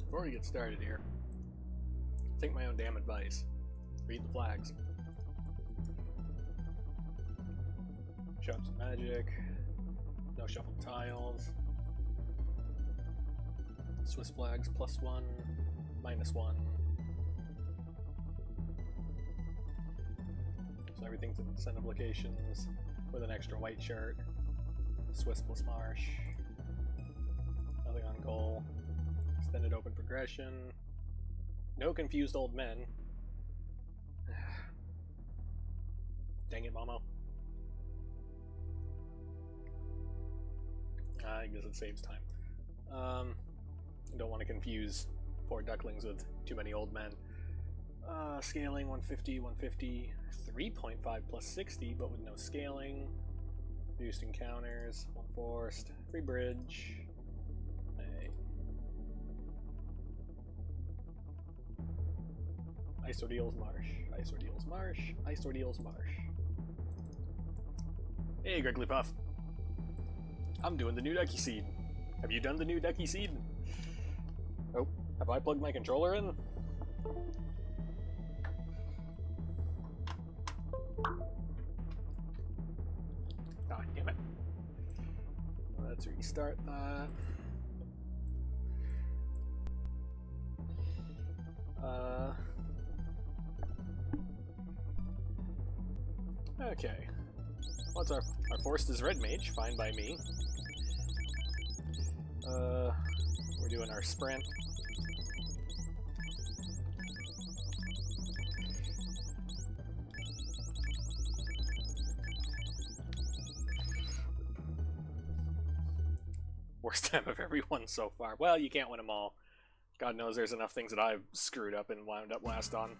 Before we get started here, take my own damn advice. Read the flags. Show up some magic. No shuffled tiles. Swiss flags +1, -1. So everything's in incentive locations with an extra white shirt. Swiss plus marsh. Nothing on goal. Extended open progression. No confused old men. Dang it, Momo. I guess it saves time. Don't want to confuse poor ducklings with too many old men. Scaling 150, 150, 3.5 plus 60, but with no scaling. Reduced encounters, 1 forced, free bridge. Hey. Ice Ordeals Marsh, Ice Ordeals Marsh, Ice Ordeals Marsh. Hey, Griggly Puff. I'm doing the new Ducky Seed. Have you done the new Ducky Seed? Oh, have I plugged my controller in? God damn it. Let's restart that. Okay. What's our forced is Red Mage, fine by me. We're doing our sprint. Worst time of everyone so far. Well, you can't win them all. God knows there's enough things that I've screwed up and wound up last on.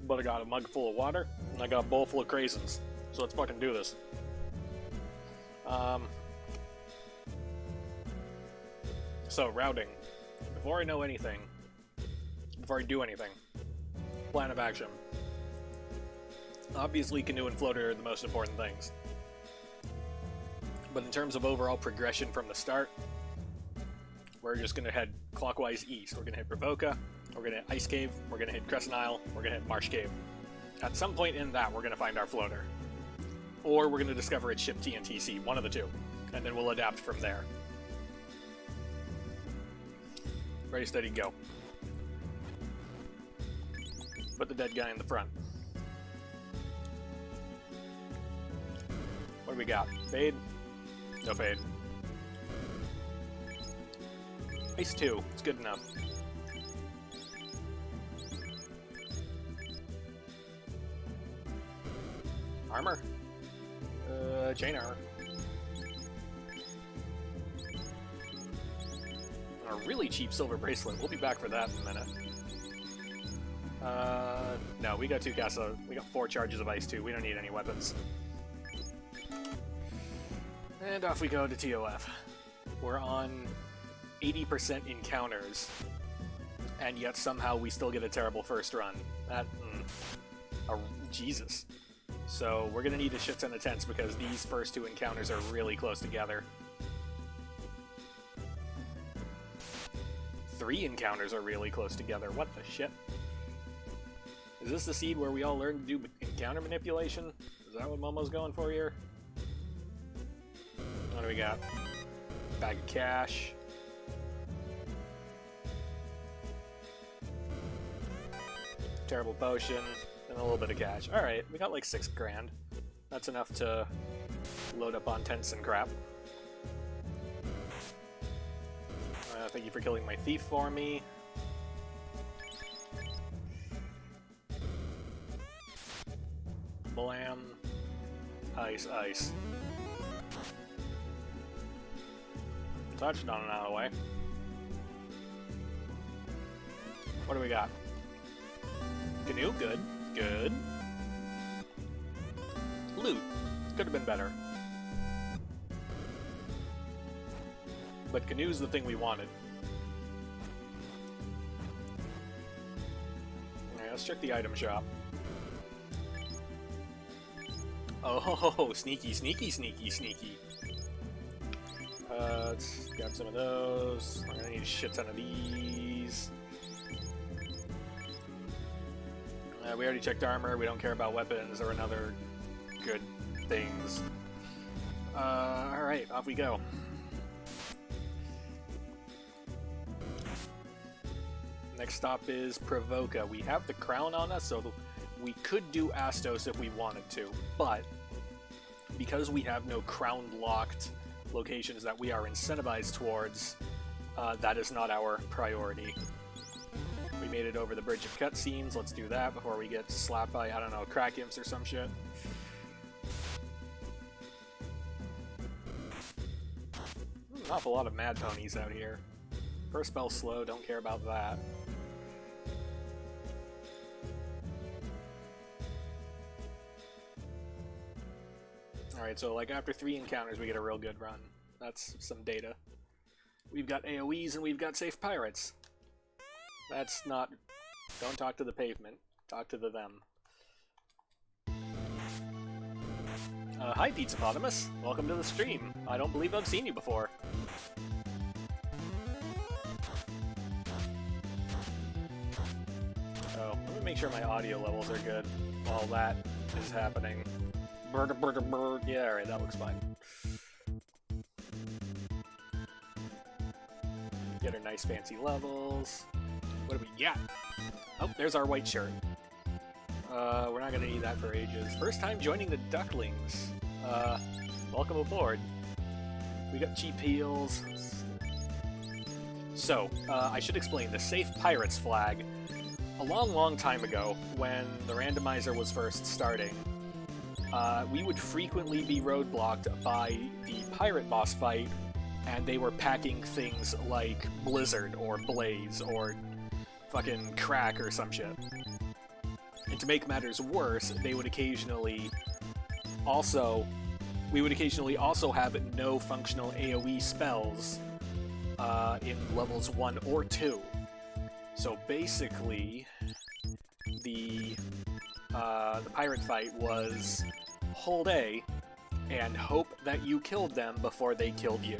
But I got a mug full of water, and I got a bowl full of craisins. So let's fucking do this. So, routing. Before I know anything, before I do anything, plan of action. Obviously, canoe and floater are the most important things. But in terms of overall progression from the start, we're just going to head clockwise east. We're going to hit Bravoka, we're going to hit Ice Cave, we're going to hit Crescent Isle, we're going to hit Marsh Cave. At some point in that, we're going to find our floater. Or we're going to discover its ship TNTC, one of the two. And then we'll adapt from there. Ready, steady, go. Put the dead guy in the front. What do we got? Fade? No fade. Ice 2, it's good enough. Armor? Chain armor. And a really cheap silver bracelet. We'll be back for that in a minute. No, we got 2 Casa. We got 4 charges of Ice 2. We don't need any weapons. And off we go to TOF. We're on 80% encounters, and yet somehow we still get a terrible first run. That, oh, Jesus. So we're gonna need a shit ton of tents because these first 2 encounters are really close together. 3 encounters are really close together. What the shit? Is this the seed where we all learn to do encounter manipulation? Is that what Momo's going for here? What do we got? Bag of cash. Terrible potion. And a little bit of cash. Alright, we got like 6 grand. That's enough to load up on tents and crap. Thank you for killing my thief for me. Blam. Ice, ice. Touchdown out of the way. What do we got? Canoe, good. Good. Loot. Could have been better. But canoe's the thing we wanted. Alright, let's check the item shop. Oh, sneaky, sneaky, sneaky, sneaky. Let's grab some of those. We're gonna need a shit ton of these. We already checked armor. We don't care about weapons or other good things. Alright, off we go. Next stop is Provoca. We have the crown on us, so we could do Astos if we wanted to, but because we have no crown-locked locations that we are incentivized towards, that is not our priority. We made it over the bridge of cutscenes. Let's do that before we get slapped by, I don't know, crack imps or some shit. An awful lot of mad ponies out here. First spell slow, don't care about that. Alright, so like after 3 encounters we get a real good run. That's some data. We've got AoEs and we've got safe pirates. That's not... Don't talk to the pavement. Talk to the them. Hi, Pizzapotamus. Welcome to the stream. I don't believe I've seen you before. Oh, let me make sure my audio levels are good while that is happening. Yeah, alright, that looks fine. Get our nice fancy levels. What do we got? Oh, there's our white shirt. We're not gonna need that for ages. First time joining the Ducklings. Welcome aboard. We got cheap heals. So, I should explain the Safe Pirates flag. A long time ago, when the randomizer was first starting, we would frequently be roadblocked by the pirate boss fight, and they were packing things like Blizzard or Blaze or fucking Crack or some shit. And to make matters worse, they would occasionally also... We would occasionally also have no functional AoE spells in levels 1 or 2. So basically, the pirate fight was hold A and hope that you killed them before they killed you.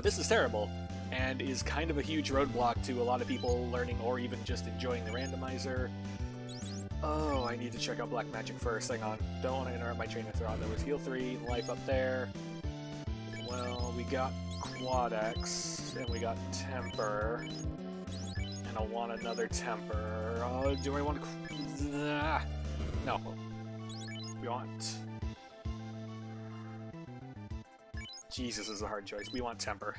This is terrible, and is kind of a huge roadblock to a lot of people learning or even just enjoying the randomizer. Oh, I need to check out Black Magic first. Hang on. Don't want to interrupt my train of thought. There was heal 3, life up there. Well, we got Quad X, and we got Temper. And I want another Temper. Oh, do I want to... No. We want... Jesus, this is a hard choice. We want Temper.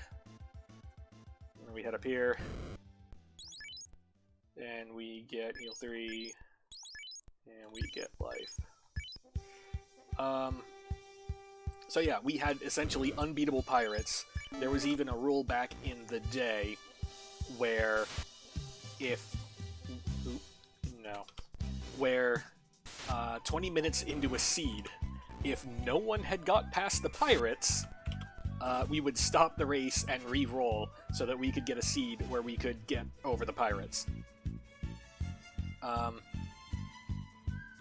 And we head up here. And we get heal 3. And we get life. So yeah, we had essentially unbeatable pirates. There was even a rule back in the day where where 20 minutes into a seed, if no one had got past the pirates, we would stop the race and re-roll so that we could get a seed where we could get over the pirates.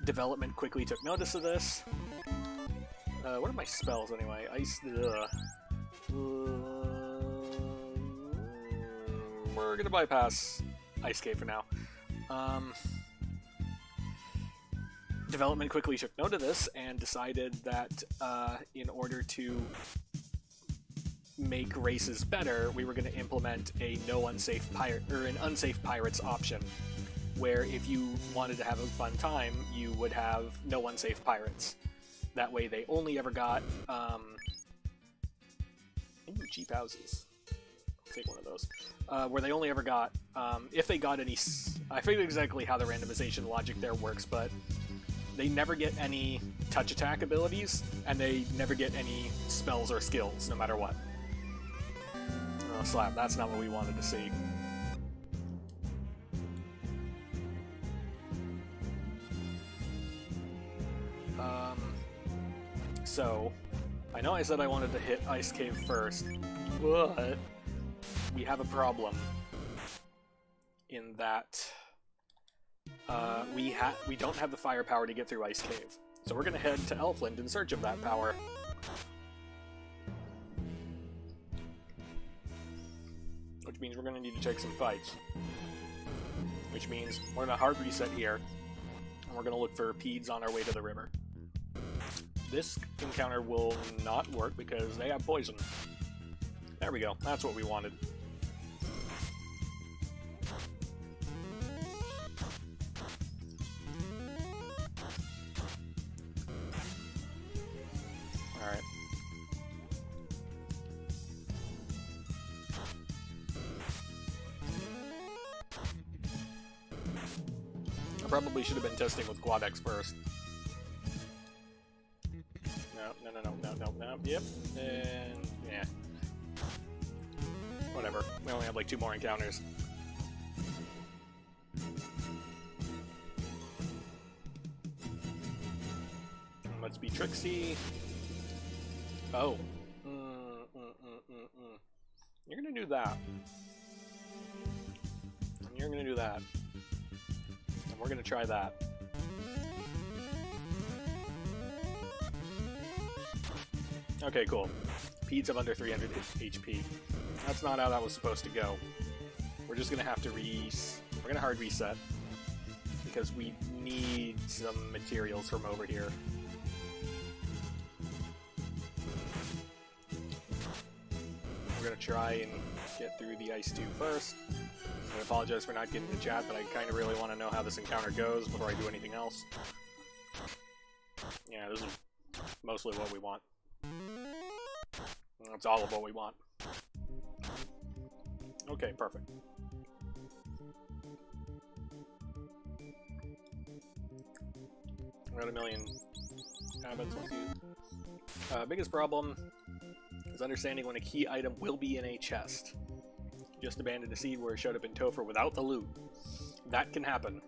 Development quickly took notice of this. What are my spells anyway? Ice. We're gonna bypass Ice Cave for now. Development quickly took note of this and decided that in order to make races better, we were going to implement a unsafe unsafe pirates option, where if you wanted to have a fun time, you would have no unsafe pirates. That way they only ever got, cheap houses. I'll take one of those. Where they only ever got, if they got any, I forget exactly how the randomization logic there works, but they never get any touch attack abilities, and they never get any spells or skills, no matter what. Oh, slap, that's not what we wanted to see. So, I know I said I wanted to hit Ice Cave first, but we have a problem in that we don't have the firepower to get through Ice Cave. So we're gonna head to Elfland in search of that power. which means we're going to need to take some fights. Which means we're going to hard reset here, and we're going to look for Peds on our way to the river. This encounter will not work because they have poison. There we go, that's what we wanted. Alright. I probably should have been testing with Quad X first. No. Yep. And yeah. Whatever. We only have like 2 more encounters. Let's be Trixie. Oh. You're gonna do that. And you're gonna do that. And we're gonna try that. Okay, cool. Peds have under 300 HP. That's not how that was supposed to go. We're just gonna have to we're gonna hard reset. Because we need some materials from over here. We're gonna try and get through the ice tube first. I apologize for not getting the chat, but I kind of really want to know how this encounter goes before I do anything else. Yeah, this is mostly what we want. That's all of what we want. Okay, perfect. We got a million habits. Biggest problem is understanding when a key item will be in a chest. Just abandoned a seed where it showed up in Topher without the loot. That can happen.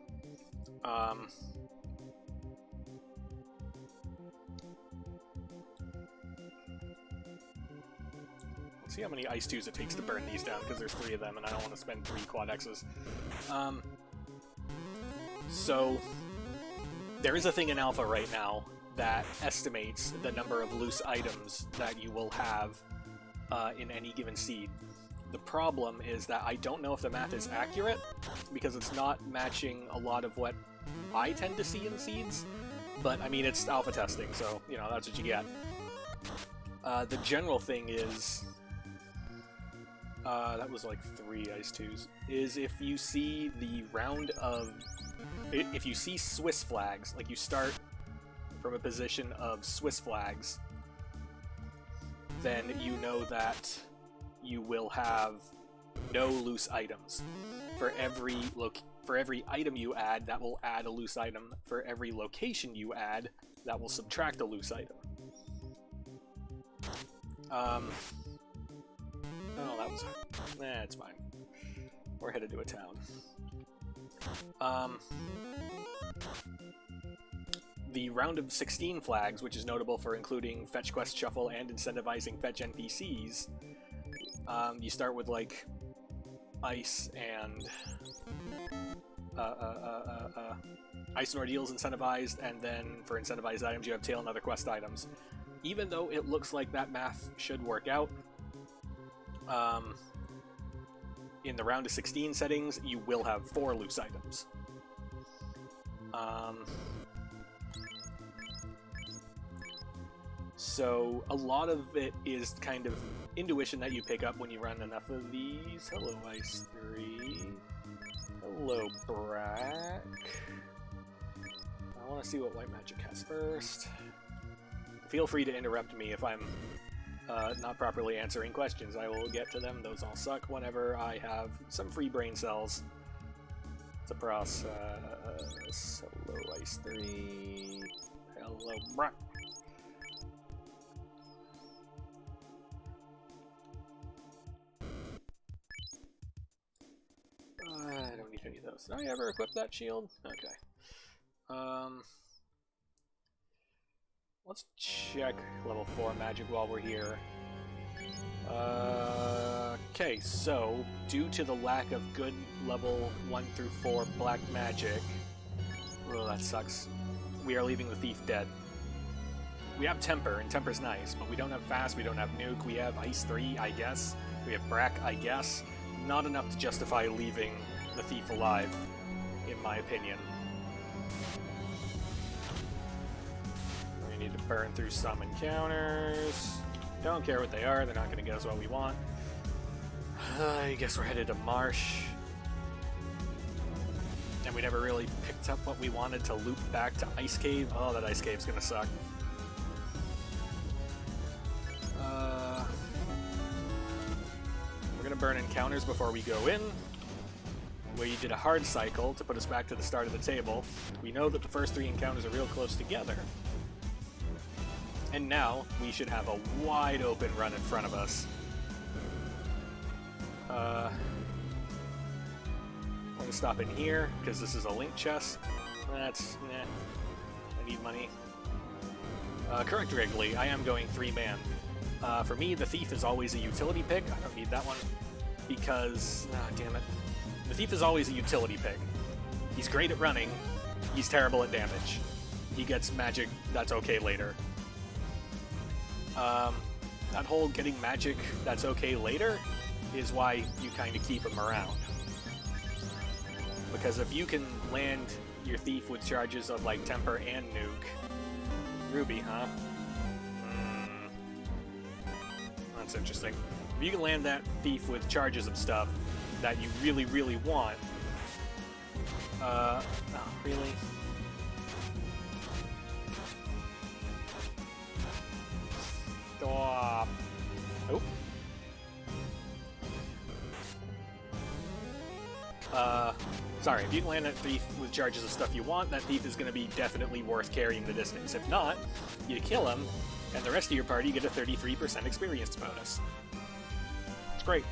Let's see how many ice tubes it takes to burn these down, because there's 3 of them, and I don't want to spend 3 quad X's. So, there is a thing in alpha right now that estimates the number of loose items that you will have in any given seed. The problem is that I don't know if the math is accurate, because it's not matching a lot of what I tend to see in seeds, but I mean, it's alpha testing, so, you know, that's what you get. The general thing is, that was like 3 ice tubes, is if you see the round of, if you see Swiss flags, like you start from a position of Swiss flags, then you know that you will have no loose items. For every item you add, that will add a loose item. For every location you add, that will subtract a loose item. Oh, that was... Nah, it's fine. We're headed to a town. The round of 16 flags, which is notable for including Fetch Quest Shuffle and incentivizing Fetch NPCs, you start with, like, Ice and... Ice and Ordeals incentivized, and then for incentivized items you have Tail and other quest items. Even though it looks like that math should work out, in the round of 16 settings, you will have 4 loose items. So a lot of it is kind of intuition that you pick up when you run enough of these. Hello, Ice 3. Hello, Brack. I want to see what White Magic has first. Feel free to interrupt me if I'm not properly answering questions. I will get to them. Those all suck whenever I have some free brain cells to process. Hello, Ice 3. Hello, Brack. I don't need any of those. Did I ever equip that shield? Okay. Let's check level 4 magic while we're here. Okay, so due to the lack of good level 1 through 4 black magic, oh, that sucks. We are leaving the thief dead. We have Temper, and Temper's nice, but we don't have Fast, we don't have Nuke, we have Ice 3, I guess. We have Brack, I guess. not enough to justify leaving the thief alive, in my opinion. We need to burn through some encounters. Don't care what they are, they're not going to get us what we want. I guess we're headed to Marsh. And we never really picked up what we wanted to loop back to Ice Cave. Oh, that Ice Cave's going to suck. We're going to burn encounters before we go in. We did a hard cycle to put us back to the start of the table. We know that the first 3 encounters are real close together. And now, we should have a wide open run in front of us. I'm going to stop in here, because this is a link chest. That's... I need money. Correct, Wrigley. I am going 3-man. For me, the Thief is always a utility pick. I don't need that one. Because... damn it. The Thief is always a utility pick. He's great at running. He's terrible at damage. He gets magic that's okay later. That whole getting magic that's okay later is why you kind of keep him around. Because if you can land your Thief with charges of like Temper and Nuke... Ruby, huh? That's interesting. If you can land that Thief with charges of stuff that you really, really want... oh, really? Stop. Oh. Sorry, if you can land that Thief with charges of stuff you want, that Thief is going to be definitely worth carrying the distance. If not, you kill him, and the rest of your party get a 33% experience bonus. It's great.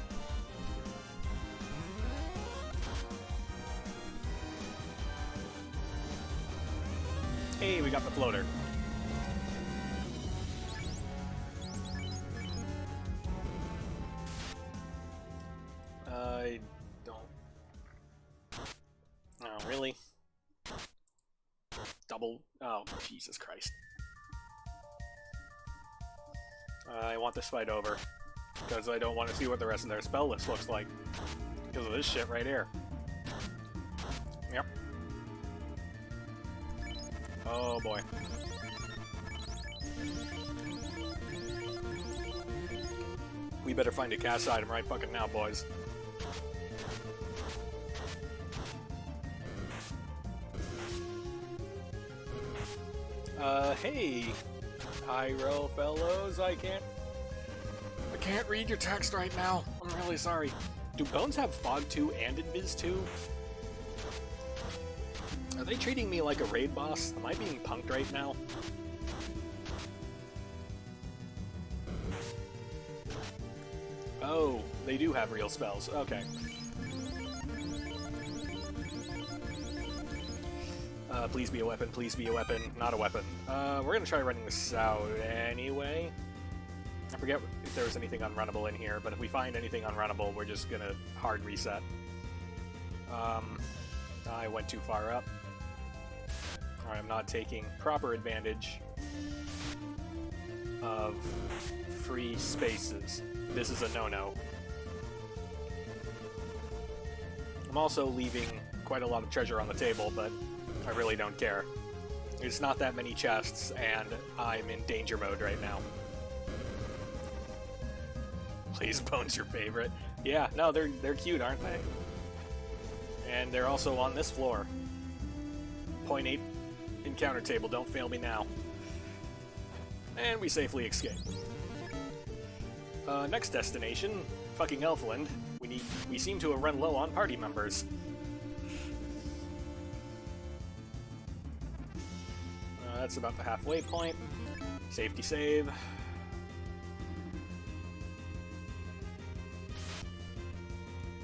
Hey, we got the floater. I don't... Oh, really? Double... Oh, Jesus Christ. I want this fight over. Because I don't want to see what the rest of their spell list looks like. Because of this shit right here. Yep. Oh boy. We better find a cast item right fucking now, boys. Hey! Pyro fellows, I can't read your text right now. I'm really sorry. Do Bones have Fog 2 and Invis 2? Are they treating me like a raid boss? Am I being punked right now? Oh, they do have real spells. Okay. Please be a weapon, please be a weapon. Not a weapon. We're gonna try running this out anyway. I forget if there was anything unrunnable in here, but if we find anything unrunnable, we're just gonna hard reset. I went too far up. Alright, I'm not taking proper advantage of free spaces. This is a no-no. I'm also leaving quite a lot of treasure on the table, but I really don't care. It's not that many chests, and I'm in danger mode right now. Please, Bone's your favorite. Yeah, no, they're cute, aren't they? And they're also on this floor. 0.8 encounter table, don't fail me now. And we safely escape. Next destination, fucking Elfland. We seem to have run low on party members. That's about the halfway point. Safety save.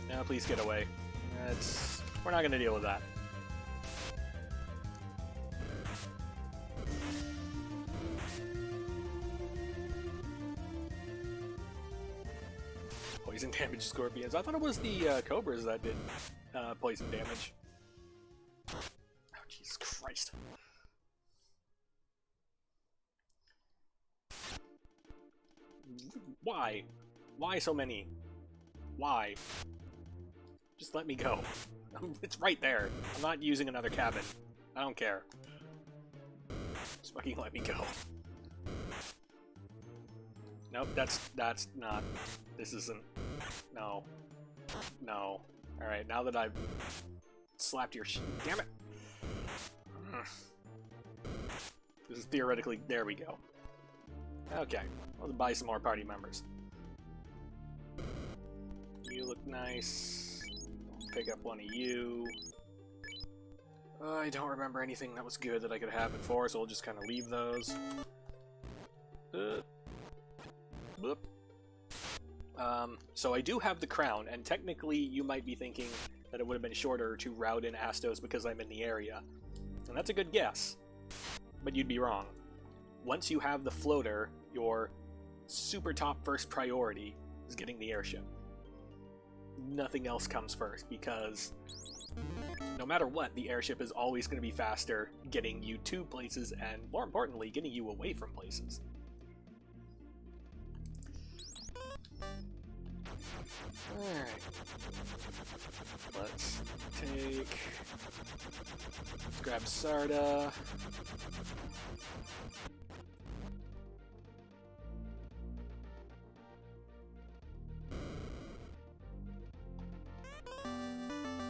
Now please get away. We're not gonna deal with that. Poison damage scorpions. I thought it was the cobras that did poison damage. Oh, Jesus Christ. Why? Why so many? Why? Just let me go. It's right there. I'm not using another cabin. I don't care. Just fucking let me go. Nope, that's not... This isn't... No. No. Alright, now that I've slapped your damn it! This is theoretically... There we go. Okay, let's buy some more party members. You look nice. Pick up one of you. I don't remember anything that was good that I could have before, so we'll just kind of leave those. Boop. So I do have the crown, and technically you might be thinking that it would have been shorter to route in Astos because I'm in the area. And that's a good guess, but you'd be wrong. Once you have the floater, your super top first priority is getting the airship. Nothing else comes first, because no matter what, the airship is always going to be faster getting you to places, and more importantly, getting you away from places. Alright. Let's grab Sarda.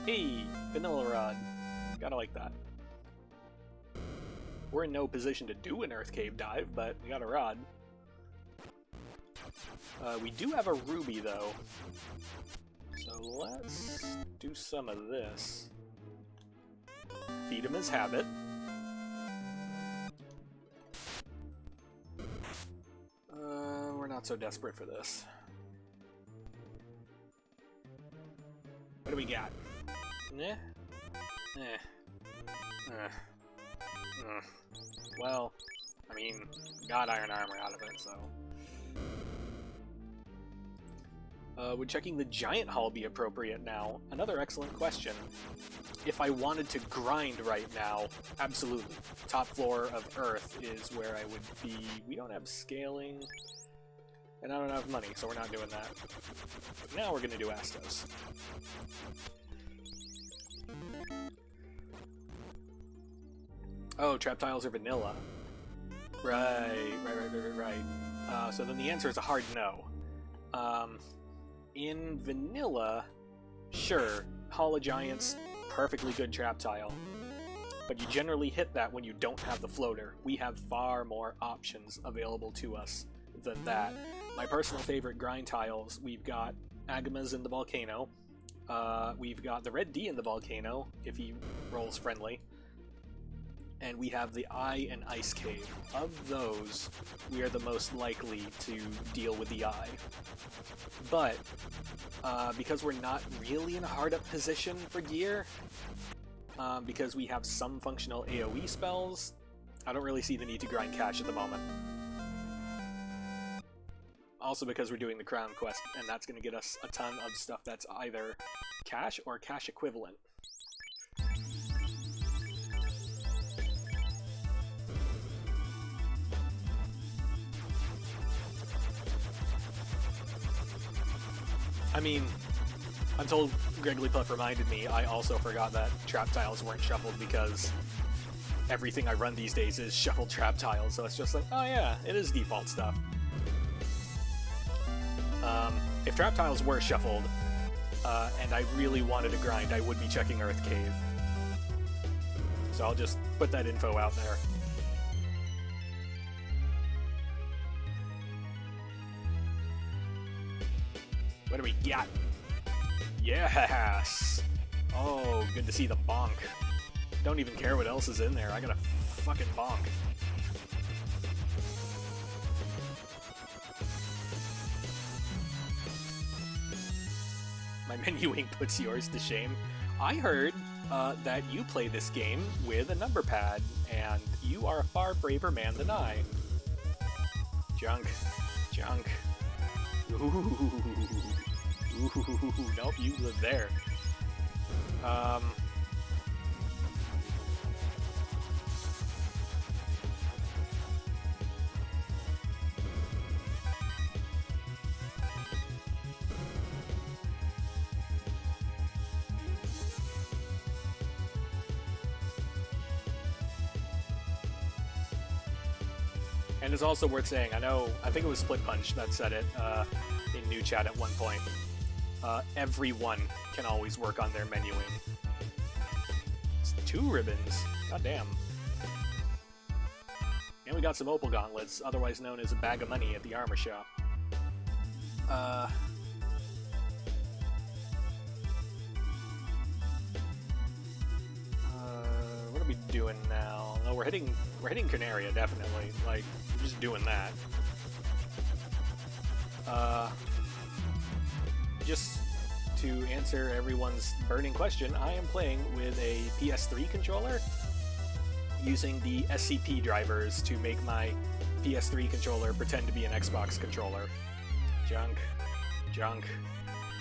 Hey, Vanilla Rod. Gotta like that. We're in no position to do an Earth Cave dive, but we got a rod. We do have a ruby, though. So let's do some of this. Feed him his habit. We're not so desperate for this. What do we got? Nah. Well, I mean, got iron armor out of it, so... would checking the giant hall be appropriate now? Another excellent question. If I wanted to grind right now, absolutely. Top floor of Earth is where I would be. We don't have scaling, and I don't have money, so we're not doing that. But now we're going to do Astos. Oh, trap tiles are vanilla. Right. So then the answer is a hard no. In vanilla, sure, Hall of Giants, perfectly good trap tile. But you generally hit that when you don't have the floater. We have far more options available to us than that. My personal favorite grind tiles, we've got Agamas in the volcano. We've got the red D in the volcano, if he rolls friendly. And we have the Eye and Ice Cave. Of those, we are the most likely to deal with the Eye. But, because we're not really in a hard-up position for gear, because we have some functional AoE spells, I don't really see the need to grind cash at the moment. Also because we're doing the Crown Quest, and that's going to get us a ton of stuff that's either cash or cash equivalent. I mean, until Gregglypuff reminded me, I also forgot that trap tiles weren't shuffled because everything I run these days is shuffled trap tiles, so it's just like, oh yeah, it is default stuff. If trap tiles were shuffled, and I really wanted to grind, I would be checking Earth Cave. So I'll just put that info out there. What do we got? Yes! Oh, good to see the bonk. Don't even care what else is in there. I got a fucking bonk. My menuing puts yours to shame. I heard that you play this game with a number pad, and you are a far braver man than I. Junk. Junk. Ooh. Ooh, nope, you live there. And it's also worth saying, I think it was Split Punch that said it in new chat at one point. Everyone can always work on their menuing. It's 2 ribbons. God damn. And we got some Opal Gauntlets, otherwise known as a bag of money at the armor shop. What are we doing now? No, we're hitting Canaria, definitely. Like, we're just doing that. Just to answer everyone's burning question, I am playing with a PS3 controller using the SCP drivers to make my PS3 controller pretend to be an Xbox controller. Junk. Junk.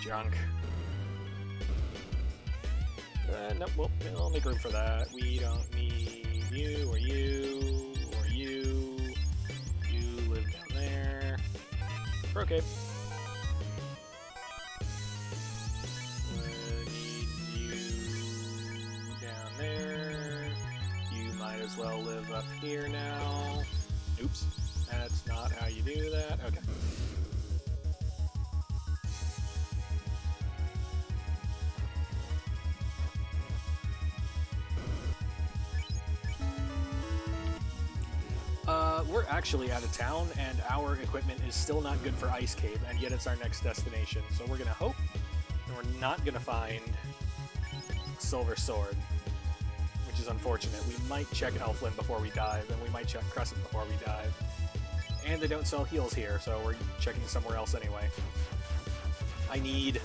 Junk. Nope, well, we'll make room for that. We don't need you, or you, or you. You live down there. We're okay. Need you down there. You might as well live up here now. Oops, that's not how you do that. Okay. We're actually out of town, and our equipment is still not good for Ice Cave, and yet it's our next destination. So we're gonna hope, and we're not gonna find Silver Sword, which is unfortunate. We might check Elfland before we dive, and we might check Crescent before we dive. And they don't sell heals here, so we're checking somewhere else anyway. I need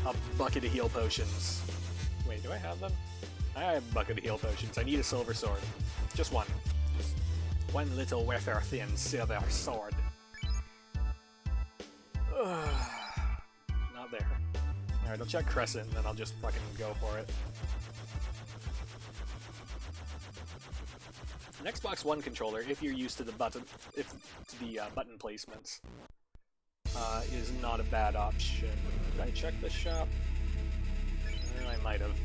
a bucket of heal potions. Wait, do I have them? I have a bucket of heal potions. I need a Silver Sword. Just one. One little wafer thin silver sword. Not there. Alright, I'll check Crescent, and then I'll just fucking go for it. An Xbox One controller, if you're used to the button placements, is not a bad option. Did I check the shop? I might have.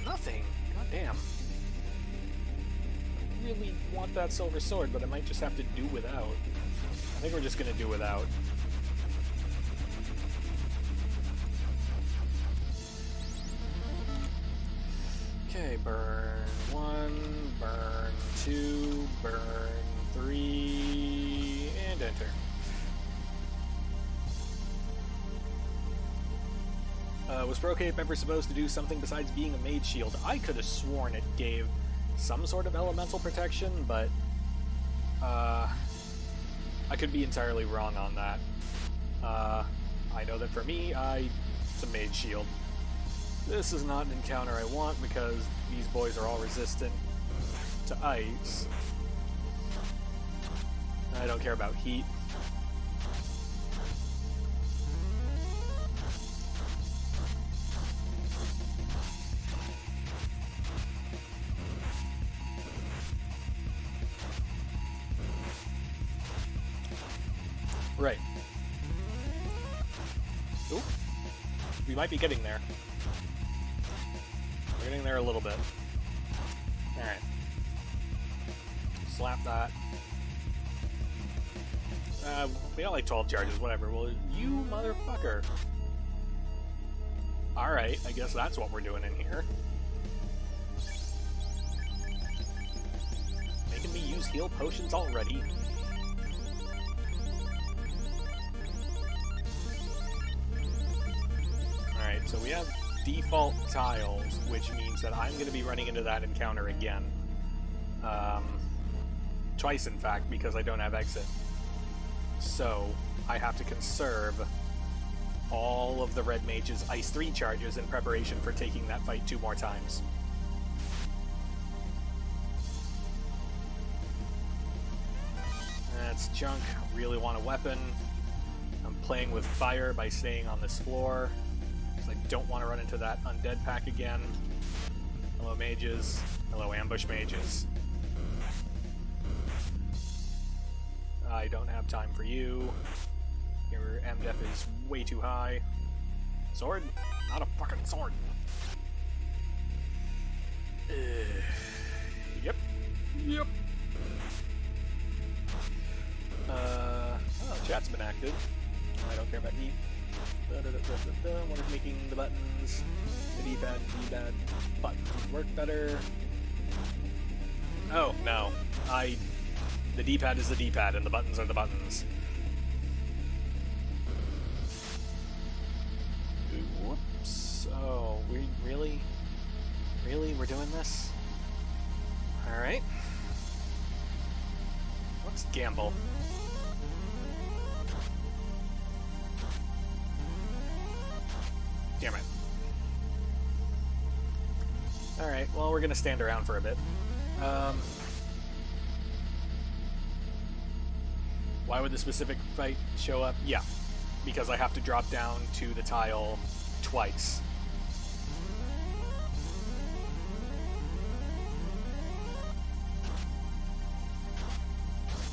Nothing. God damn. I really want that Silver Sword, but I might just have to do without. I think we're just gonna do without. Okay, burn 1, burn 2, burn 3, and enter. Was Procape ever supposed to do something besides being a mage shield? I could have sworn it gave some sort of elemental protection, but I could be entirely wrong on that. I know that for me, it's a mage shield. This is not an encounter I want because these boys are all resistant to ice. I don't care about heat. Right. Oop. We might be getting there. We're getting there a little bit. Alright. Slap that. We got like 12 charges, whatever. Well, you motherfucker. Alright, I guess that's what we're doing in here. Making me use heal potions already. Alright, so we have default tiles, which means that I'm going to be running into that encounter again. Twice, in fact, because I don't have exit. So, I have to conserve all of the Red Mage's Ice 3 charges in preparation for taking that fight 2 more times. That's junk. I really want a weapon. I'm playing with fire by staying on this floor. I don't want to run into that undead pack again. Hello, mages. Hello, ambush mages. I don't have time for you. Your MDef is way too high. Sword? Not a fucking sword. Ugh. that's been active. I don't care about E. What is making the buttons? The D-pad, D-pad, buttons work better. Oh, no. The D-pad is the D-pad, and the buttons are the buttons. Whoops. Oh, we really? Really? We're doing this? Alright. Let's gamble. Damn it. Alright, well, we're gonna stand around for a bit. Why would the specific fight show up? Yeah, because I have to drop down to the tile twice.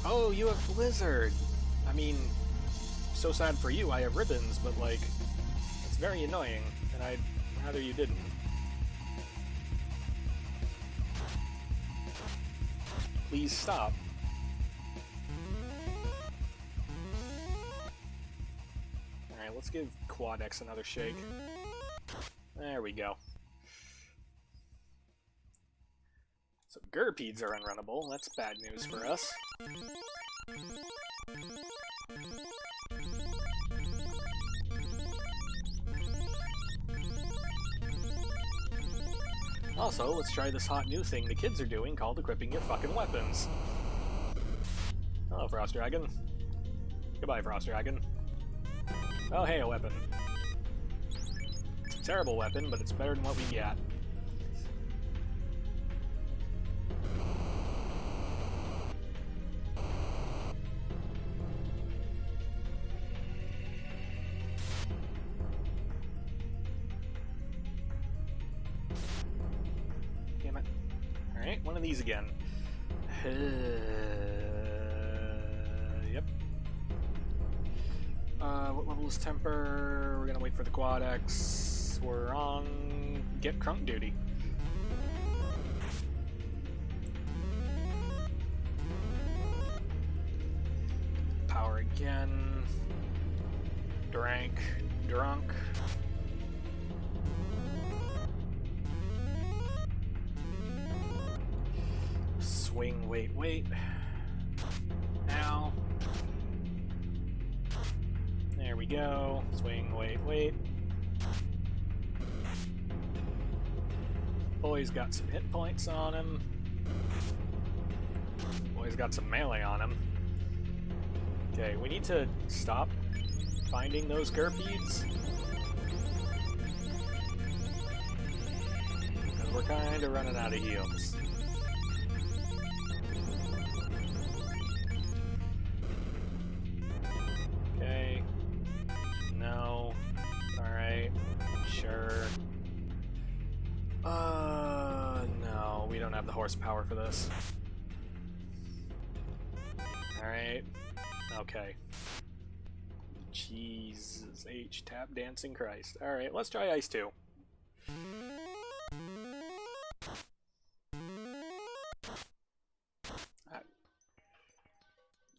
Oh, you have Blizzard! I mean, so sad for you, I have ribbons, but like, it's very annoying, and I'd rather you didn't. Please stop. Alright, let's give Quad X another shake. There we go. So Gurpedes are unrunnable. That's bad news for us. Also, let's try this hot new thing the kids are doing called equipping your fucking weapons. Hello, Frost Dragon. Goodbye, Frost Dragon. Oh, hey, a weapon. It's a terrible weapon, but it's better than what we got. One of these again. Yep. What level is Temper? We're gonna wait for the Quad X. We're on Get Crunk duty. Power again. Drunk. Swing, wait. Now. There we go. Swing, wait. Boy's got some hit points on him. Boy's got some melee on him. Okay, we need to stop finding those Gurpedes. Because we're kind of running out of heals. No, we don't have the horsepower for this. Alright. Okay. Jesus H. Tap Dancing Christ. Alright, let's try Ice 2.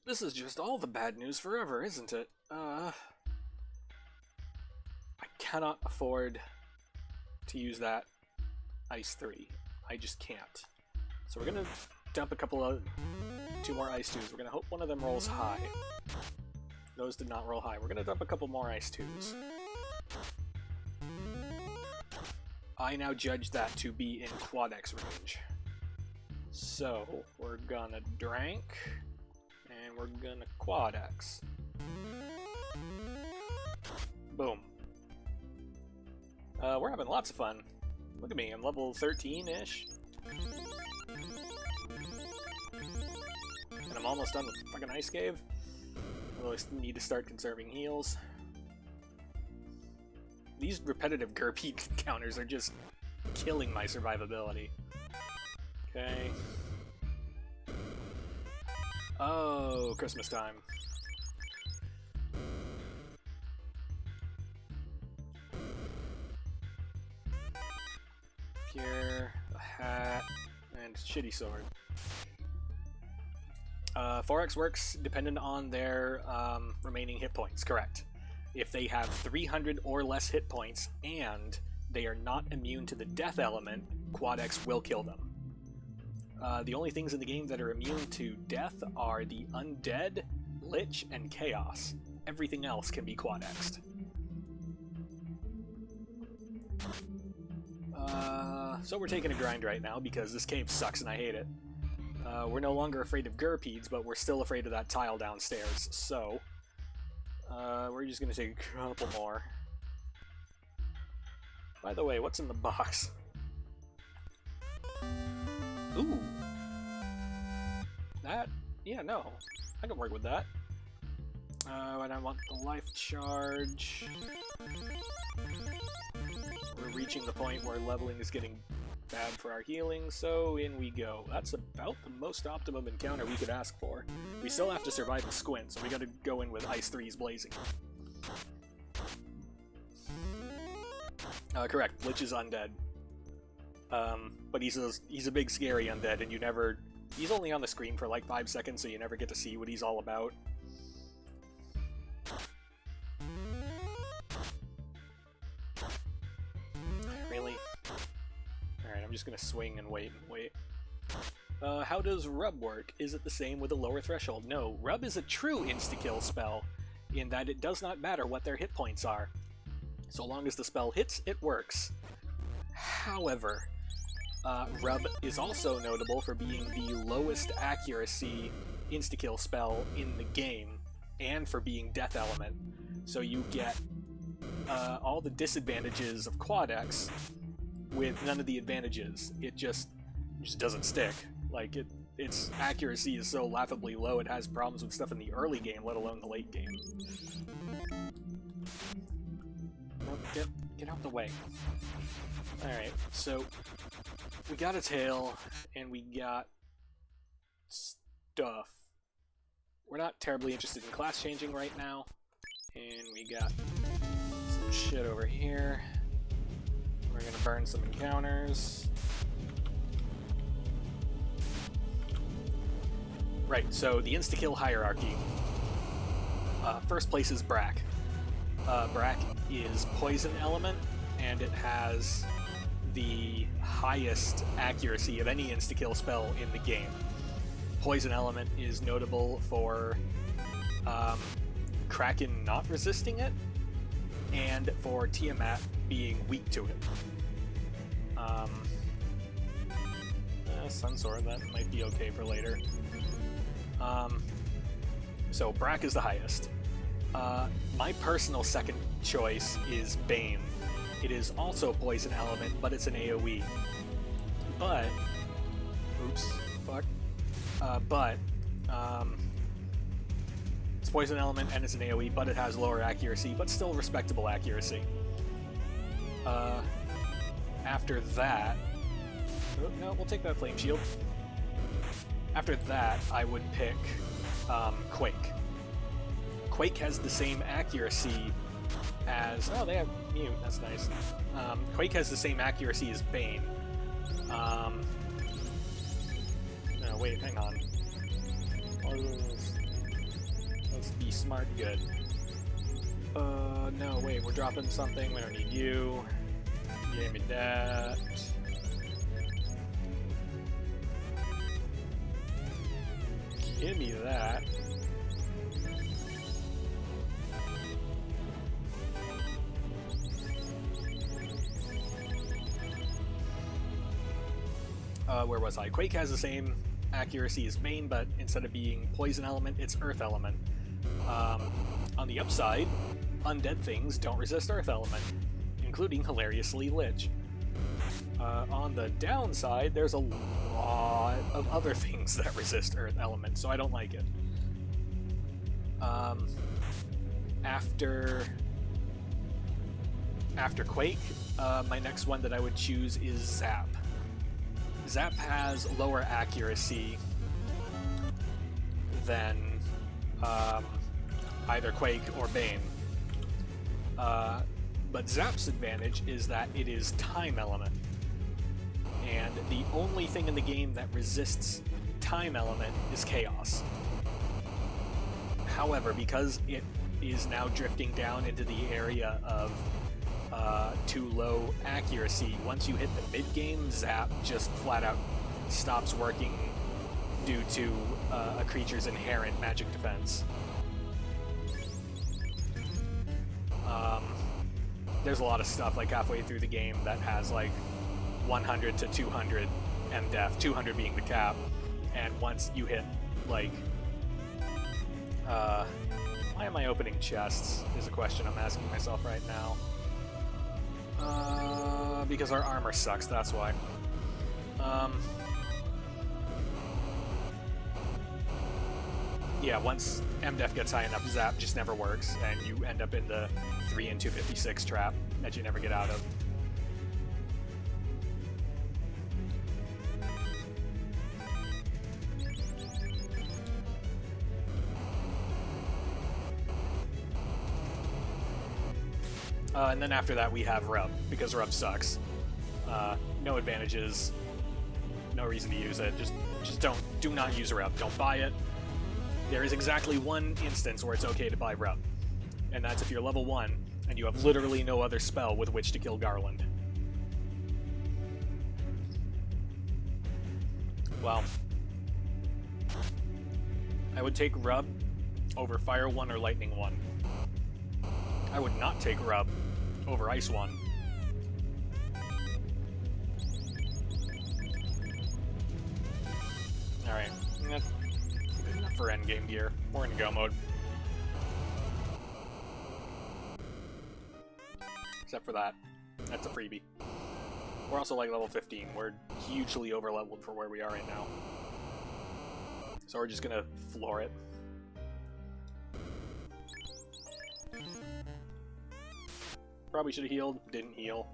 This is just all the bad news forever, isn't it? I cannot afford to use that Ice 3. I just can't. So we're gonna dump two more Ice 2s. We're gonna hope one of them rolls high. Those did not roll high. We're gonna dump a couple more Ice 2s. I now judge that to be in Quad X range. So we're gonna Drank, and we're gonna Quad X. Boom. We're having lots of fun. Look at me, I'm level 13-ish. And I'm almost done with fucking Ice Cave. Although I still need to start conserving heals. These repetitive Gurpede encounters are just killing my survivability. Okay. Oh, Christmas time. Here, a hat, and shitty sword. 4x works dependent on their remaining hit points, correct. If they have 300 or less hit points and they are not immune to the death element, Quad X will kill them. The only things in the game that are immune to death are the Undead, Lich, and Chaos. Everything else can be Quad X'd. So we're taking a grind right now because this cave sucks and I hate it. We're no longer afraid of Gurpedes, but we're still afraid of that tile downstairs, so we're just gonna take a couple more. By the way, what's in the box? Ooh! That? Yeah, no. I can work with that. And I want the life charge. We're reaching the point where leveling is getting bad for our healing, so in we go. That's about the most optimum encounter we could ask for. We still have to survive the squint, so we gotta go in with Ice 3's blazing. Correct, Lich is undead. But he's a big scary undead, and you never... He's only on the screen for like 5 seconds, so you never get to see what he's all about. Really? Alright, I'm just gonna swing and wait and wait. How does Rub work? Is it the same with a lower threshold? No, Rub is a true insta-kill spell, in that it does not matter what their hit points are. So long as the spell hits, it works. However, Rub is also notable for being the lowest accuracy insta-kill spell in the game, and for being Death Element. So you get all the disadvantages of Quad X with none of the advantages. It just doesn't stick. Like, its accuracy is so laughably low, it has problems with stuff in the early game, let alone the late game. Nope, get out the way. Alright, so we got a tail, and we got stuff. We're not terribly interested in class changing right now, and we got some shit over here. We're gonna burn some encounters. Right, so the insta-kill hierarchy. First place is Brack. Brack is Poison Element, and it has the highest accuracy of any insta-kill spell in the game. Poison Element is notable for Kraken not resisting it, and for Tiamat being weak to it. Sunsword, that might be okay for later. So Brack is the highest. My personal second choice is Bane. It is also Poison Element, but it's an AoE. But... Oops. Fuck. It's Poison Element and it's an AoE, but it has lower accuracy, but still respectable accuracy. After that... Oh, no, we'll take that Flame Shield. After that, I would pick Quake. Quake has the same accuracy as... Oh, they have Mute, that's nice. Quake has the same accuracy as Bane. No, wait, hang on. Let's be smart good. No, wait, we're dropping something, we don't need you. Give me that. Give me that. Where was I? Quake has the same accuracy as Bane, but instead of being Poison Element, it's Earth Element. On the upside, undead things don't resist Earth Element, including, hilariously, Lich. On the downside, there's a lot of other things that resist Earth Element, so I don't like it. After Quake, my next one that I would choose is Zap. Zap has lower accuracy than either Quake or Bane. But Zap's advantage is that it is Time Element. And the only thing in the game that resists Time Element is Chaos. However, because it is now drifting down into the area of too low accuracy, once you hit the mid-game, Zap just flat out stops working due to a creature's inherent magic defense. There's a lot of stuff like halfway through the game that has like 100 to 200 MDef, 200 being the cap, and once you hit like why am I opening chests is a question I'm asking myself right now. Because our armor sucks, that's why. Yeah, once MDef gets high enough, Zap just never works, and you end up in the 3 and 256 trap that you never get out of. And then after that we have Rub, because Rub sucks. No advantages, no reason to use it, just do not use Rub, don't buy it. There is exactly one instance where it's okay to buy Rub, and that's if you're level 1 and you have literally no other spell with which to kill Garland. Well, I would take Rub over Fire 1 or Lightning 1. I would not take Rub over Ice 1. Alright, that's good enough for endgame gear. We're in go mode. Except for that. That's a freebie. We're also like level 15. We're hugely over-leveled for where we are right now. So we're just gonna floor it. Probably should have healed, didn't heal.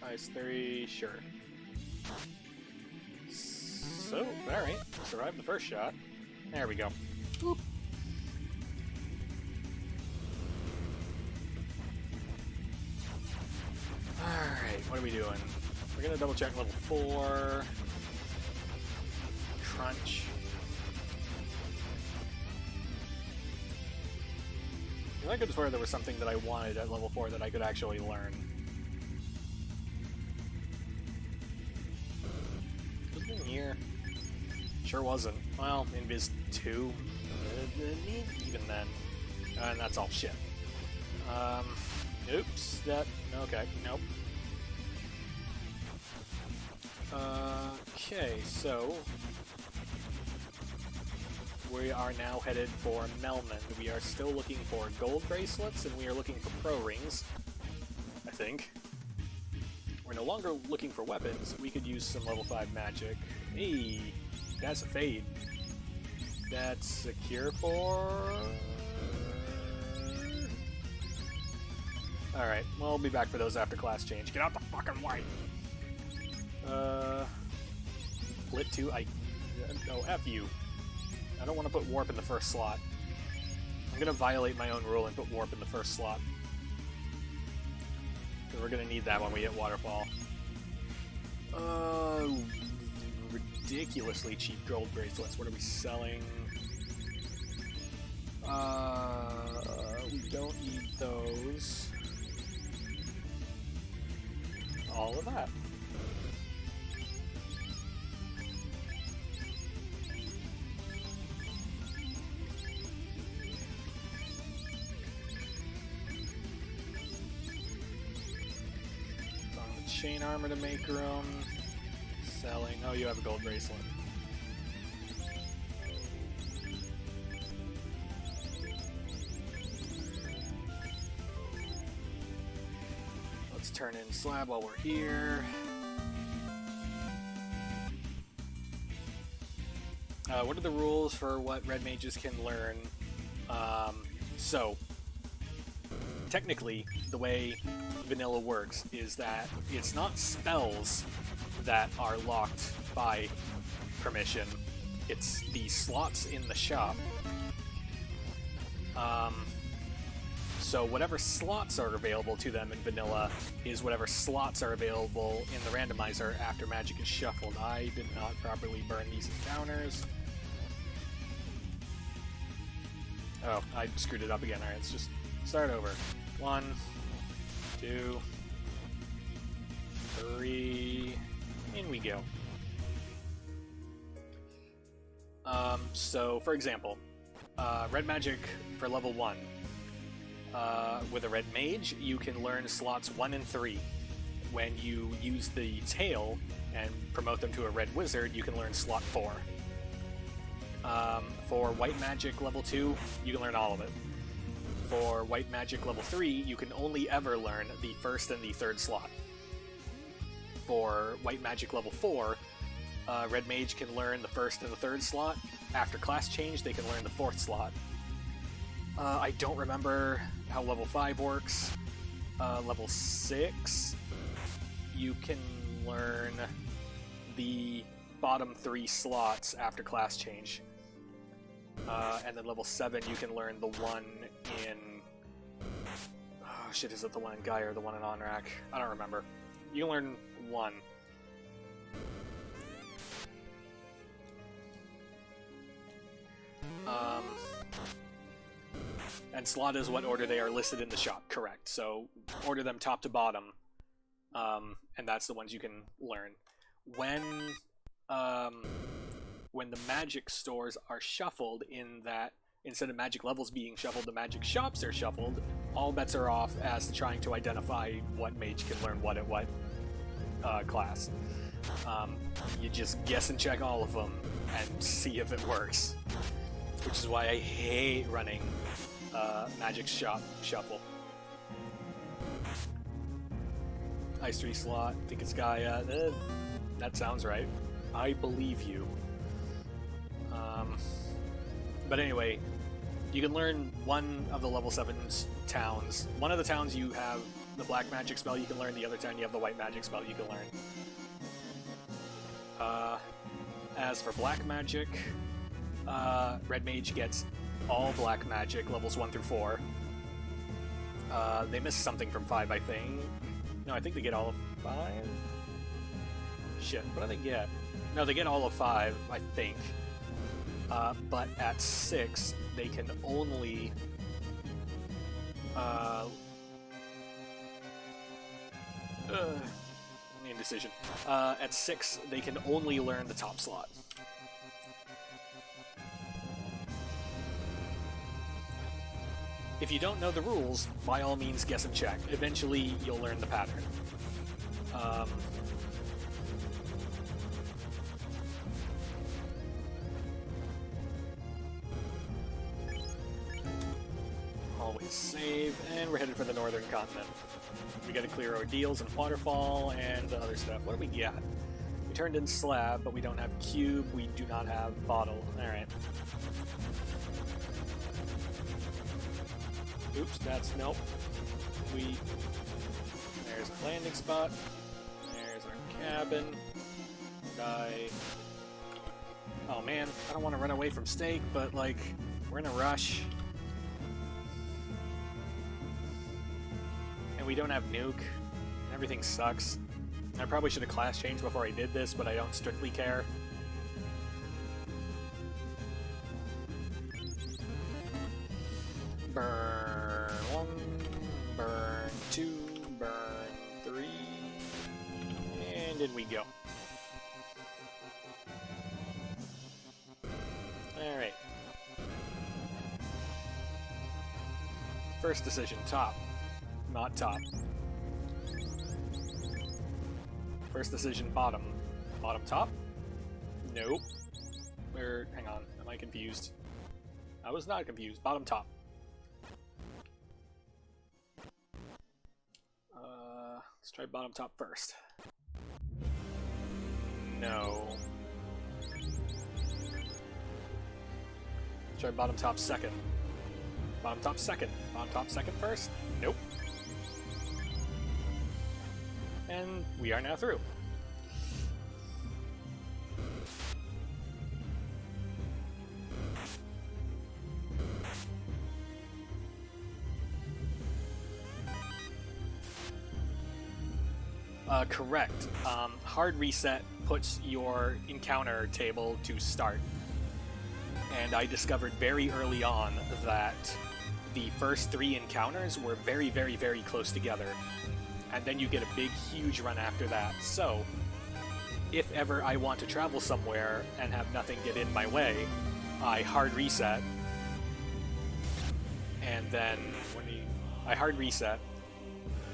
Ice 3, sure. So, alright, survived the first shot. There we go. Oop. Alright, what are we doing? We're gonna double check level 4. Crunch. I could swear there was something that I wanted at level 4 that I could actually learn. Was it in here? Sure wasn't. Well, Invis 2. Even then. And that's all shit. Oops. That. Okay. Nope. Okay, so we are now headed for Melman. We are still looking for gold bracelets, and we are looking for pro rings, I think. We're no longer looking for weapons. We could use some level 5 magic. Hey, that's a fade. That's a cure for... Alright, well, we'll be back for those after class change. Get out the fucking way! Split 2, oh, F you. I don't want to put warp in the first slot. I'm gonna violate my own rule and put warp in the first slot. Because we're gonna need that when we hit waterfall. Ridiculously cheap gold bracelets. What are we selling? We don't need those. All of that. Chain armor to make room. Selling. Oh, you have a gold bracelet. Let's turn in slab while we're here. What are the rules for what red mages can learn? So, technically, the way vanilla works is that it's not spells that are locked by permission, it's the slots in the shop. So whatever slots are available to them in vanilla is whatever slots are available in the randomizer after magic is shuffled. I did not properly burn these encounters. Oh, I screwed it up again. Alright, let's just start over. 1, 2, 3, in we go. So, for example, red magic for level 1. With a red mage, you can learn slots 1 and 3. When you use the tail and promote them to a red wizard, you can learn slot 4. For white magic level 2, you can learn all of it. For white magic level 3, you can only ever learn the first and the third slot. For white magic level 4, red mage can learn the first and the third slot. After class change, they can learn the fourth slot. I don't remember how level 5 works. Level 6, you can learn the bottom 3 slots after class change. And then level 7, you can learn the one in... Oh shit, is it the one in Gaia or the one in Onrak? I don't remember. You can learn one. And slot is what order they are listed in the shop, correct. So order them top to bottom, and that's the ones you can learn. When the magic stores are shuffled, in that instead of magic levels being shuffled, the magic shops are shuffled, all bets are off as to trying to identify what mage can learn what at what class. You just guess and check all of them and see if it works. Which is why I hate running magic shop shuffle. Ice 3 slot, I think it's Gaia. That sounds right. I believe you. But anyway, you can learn one of the level 7 towns. One of the towns you have the black magic spell you can learn, the other town you have the white magic spell you can learn. As for black magic, red mage gets all black magic, levels 1 through 4. They missed something from 5, I think. No, I think they get all of 5? Shit, what do they get? No, they get all of 5, I think. But at 6, they can only... indecision. At 6, they can only learn the top slot. If you don't know the rules, by all means guess and check. Eventually, you'll learn the pattern. Always save, and we're headed for the northern continent. We gotta clear ordeals and waterfall and the other stuff. What do we got? We turned in slab, but we don't have cube. We do not have bottle. Alright. Oops, that's nope. There's a landing spot. There's our cabin. Oh man, I don't want to run away from steak, but like, we're in a rush. And we don't have nuke. Everything sucks. I probably should have class changed before I did this, but I don't strictly care. Burn 1, burn 2, burn 3, and in we go. Alright. First decision, top. Not top. First decision, bottom. Bottom top? Nope. Hang on, am I confused? I was not confused. Bottom top. Let's try bottom top first. No. Let's try bottom top second. Bottom top second. Bottom top second first? Nope. And we are now through. Correct. Hard reset puts your encounter table to start. And I discovered very early on that the first 3 encounters were very, very, very close together. And then you get a big, huge run after that. So, if ever I want to travel somewhere and have nothing get in my way, I hard reset. And then, I hard reset.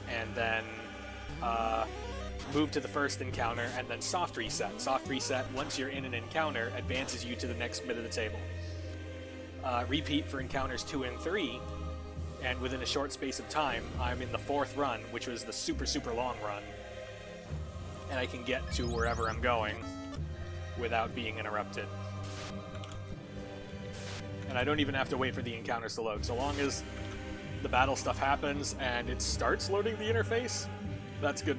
And then, move to the first encounter, and then soft reset. Soft reset, once you're in an encounter, advances you to the next bit of the table. Repeat for encounters 2 and 3, and within a short space of time, I'm in the 4th run, which was the super, super long run, and I can get to wherever I'm going without being interrupted. And I don't even have to wait for the encounters to load. So long as the battle stuff happens and it starts loading the interface, that's good.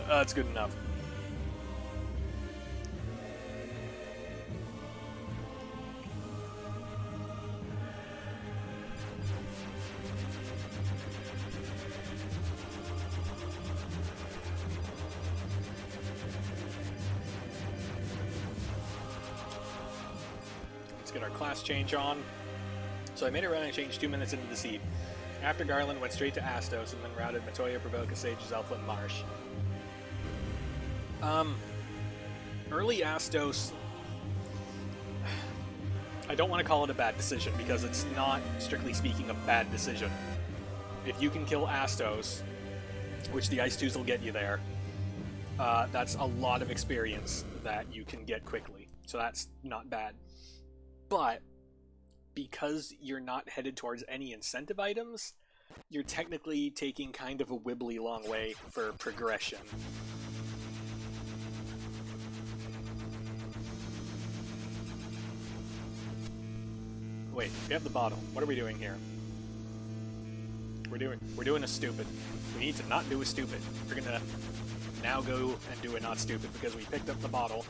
That's good enough. Let's get our class change on. So I made a running change 2 minutes into the seed. After Garland, went straight to Astos and then routed Matoya, Provoca, Sages, Alpha, and Marsh. Early Astos, I don't want to call it a bad decision because it's not, strictly speaking, a bad decision. If you can kill Astos, which the Ice 2s will get you there, that's a lot of experience that you can get quickly. So that's not bad. But because you're not headed towards any incentive items, you're technically taking kind of a wibbly long way for progression. Wait, we have the bottle. What are we doing here? We're doing a stupid. We need to not do a stupid. We're gonna now go and do a not stupid because we picked up the bottle.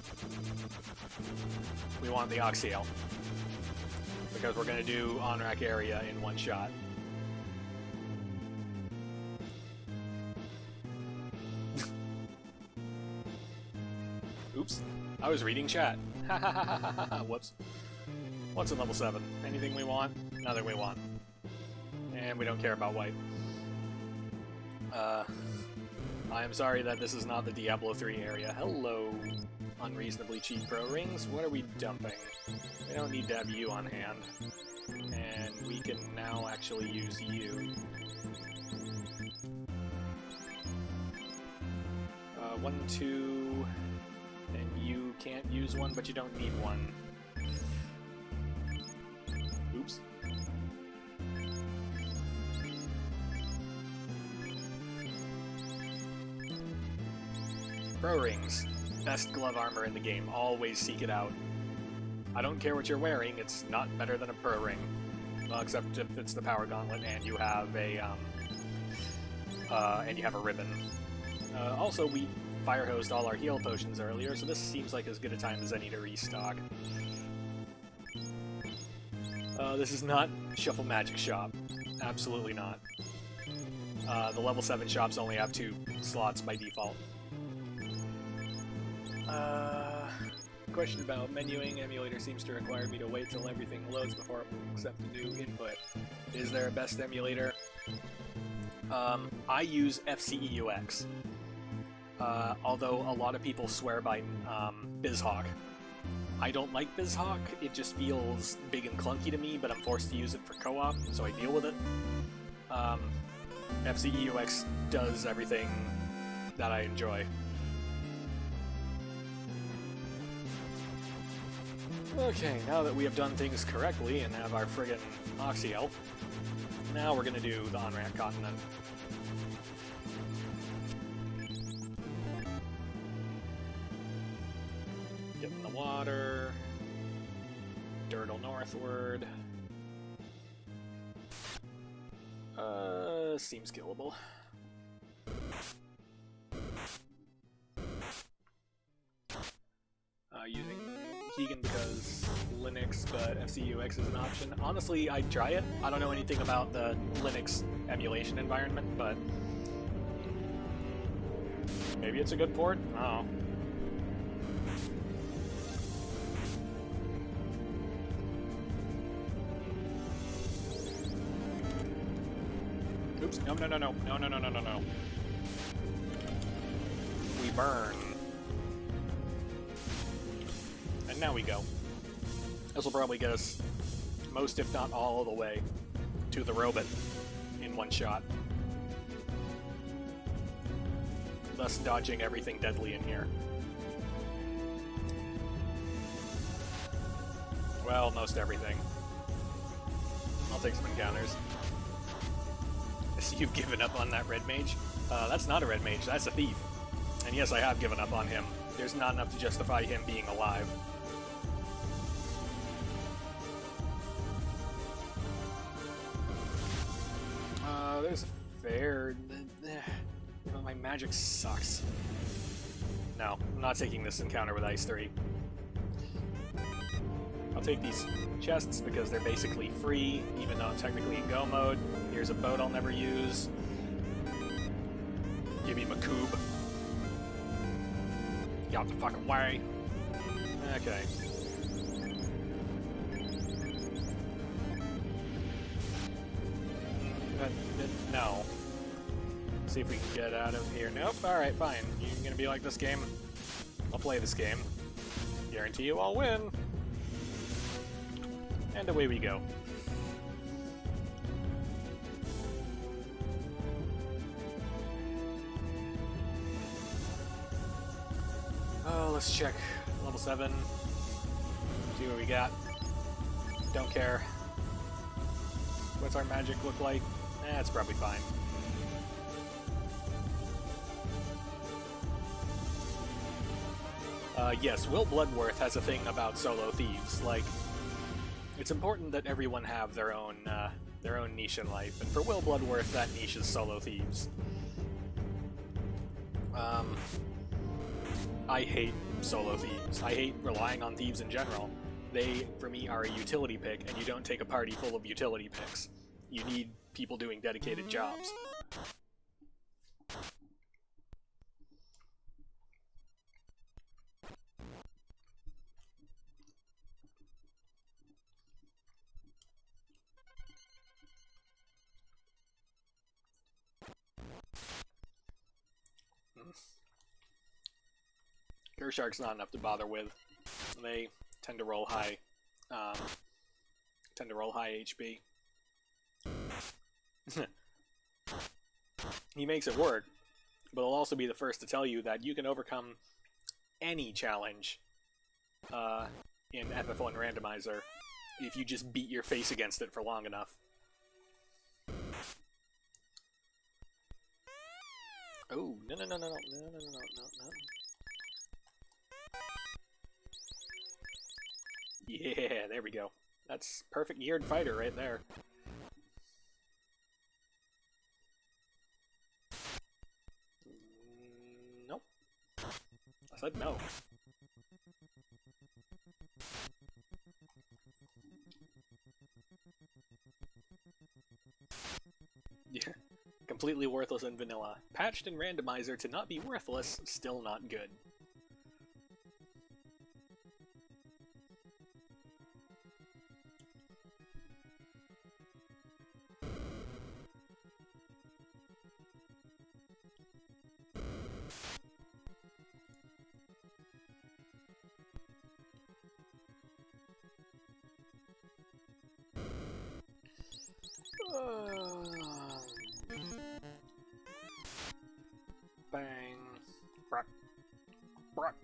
We want the Oxyale. Because we're gonna do on-rack area in one shot. Oops. I was reading chat. Whoops. What's in level 7? Anything we want? Nothing we want. And we don't care about white. I am sorry that this is not the Diablo 3 area. Hello, unreasonably cheap pro rings. What are we dumping? We don't need to have you on hand. And we can now actually use you. 1, 2... And you can't use one, but you don't need one. Oops. Pro rings. Best glove armor in the game. Always seek it out. I don't care what you're wearing, it's not better than a pro ring. Well, except if it's the power gauntlet and you have a ribbon. Also, we fire hosed all our heal potions earlier, so this seems like as good a time as any to restock. This is not Shuffle Magic Shop. Absolutely not. The level 7 shops only have 2 slots by default. Question about menuing. Emulator seems to require me to wait till everything loads before it will accept a new input. Is there a best emulator? I use FCEUX. Although a lot of people swear by BizHawk. I don't like BizHawk, it just feels big and clunky to me, but I'm forced to use it for co-op, so I deal with it. FCEUX does everything that I enjoy. Okay, now that we have done things correctly and have our friggin' Oxyale, now we're gonna do the on-ramp continent. Get in the water. Dirtle northward. Seems killable. Using Keegan because Linux, but FCUX is an option. Honestly, I'd try it. I don't know anything about the Linux emulation environment, but Maybe it's a good port? Oh. Oops. No, no, no, no. No, no, no, no, no, no. We burn. And now we go. This will probably get us most, if not all, of the way to the robot in one shot. Thus dodging everything deadly in here. Well, most everything. I'll take some encounters. I see you've given up on that red mage. That's not a red mage, that's a thief. And yes, I have given up on him. There's not enough to justify him being alive. There's a fair... My magic sucks. No, I'm not taking this encounter with Ice 3. I'll take these chests because they're basically free, even though I'm technically in go mode. Here's a boat I'll never use. Give me Makoob. Get out the fucking way. Okay. No. See if we can get out of here. Nope, alright, fine. You're gonna be like this game? I'll play this game. Guarantee you I'll win. And away we go. Oh, let's check. Level 7. See what we got. Don't care. What's our magic look like? It's probably fine. Yes, Will Bloodworth has a thing about solo thieves. Like, it's important that everyone have their own niche in life, and for Will Bloodworth, that niche is solo thieves. I hate solo thieves. I hate relying on thieves in general. They, for me, are a utility pick, and you don't take a party full of utility picks. You need people doing dedicated jobs. Gershark's not enough to bother with. They tend to roll high, HP. He makes it work, but he'll also be the first to tell you that you can overcome any challenge in FF1 Randomizer if you just beat your face against it for long enough. Oh, no, no, no, no, no, no, no, no, no, no. Yeah, there we go. That's perfect geared fighter right there. Nope. I said no. Yeah. Completely worthless in vanilla. Patched in Randomizer to not be worthless, still not good. Bang. Brak. Brak.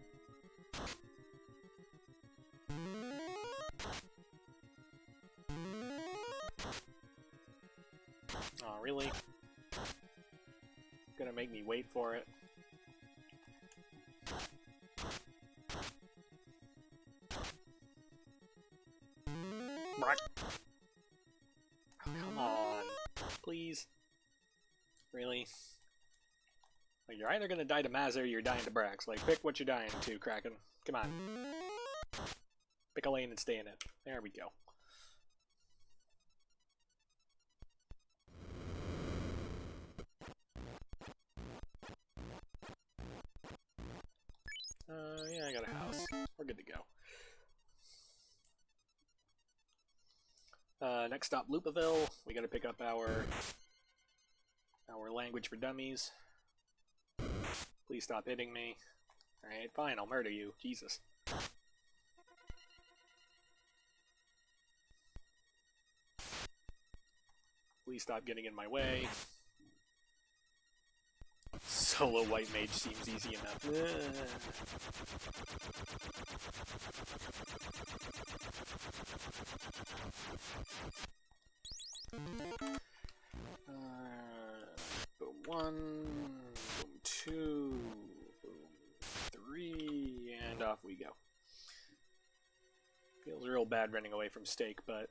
Oh, really? Gonna make me wait for it. Brak. Oh, come on. Please. Really? Like, you're either gonna die to Maz or you're dying to Brax. Like, pick what you're dying to, Kraken. Come on. Pick a lane and stay in it. There we go. Yeah, I got a house. We're good to go. Next stop, Loopaville. We gotta pick up our language for dummies. Please stop hitting me. Alright, fine, I'll murder you. Jesus. Please stop getting in my way. Solo white mage seems easy enough. Boom 1, boom 2, boom 3, and off we go. Feels real bad running away from steak, but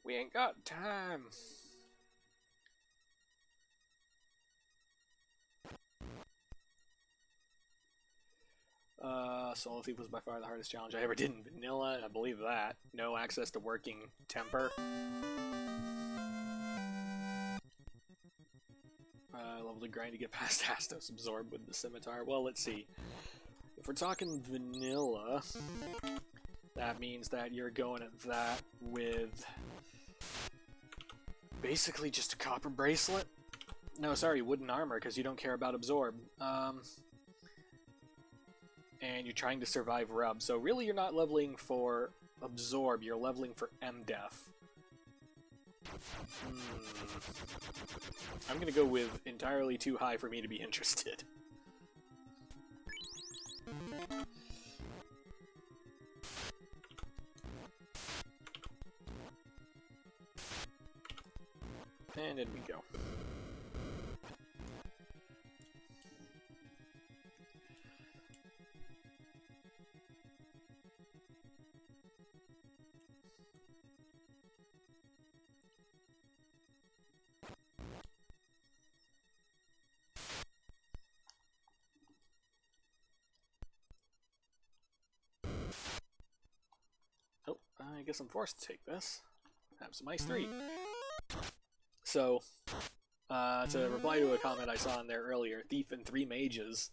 we ain't got time. Solo Thief was by far the hardest challenge I ever did in vanilla, I believe that. No access to working temper. Level to grind to get past Astos Absorb with the scimitar. Well, let's see. If we're talking vanilla, that means that you're going at that with basically just a copper bracelet. No, sorry, wooden armor, because you don't care about Absorb. And you're trying to survive Rub. So really you're not leveling for Absorb, you're leveling for M-Def. I'm gonna go with entirely too high for me to be interested. And in we go. Oh, I guess I'm forced to take this. Have some ice 3. So, to reply to a comment I saw in there earlier, Thief and 3 mages.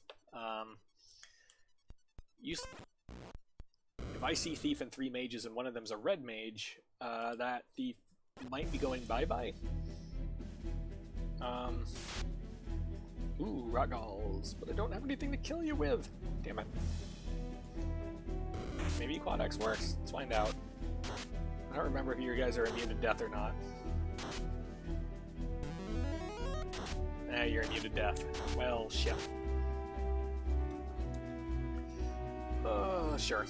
If I see Thief and 3 mages and one of them's a red mage, that Thief might be going bye-bye. Ooh, rock galls, but I don't have anything to kill you with. Damn it. Maybe Quad X works? Let's find out. I don't remember if you guys are immune to death or not. You're immune to death. Well, shit. Sure.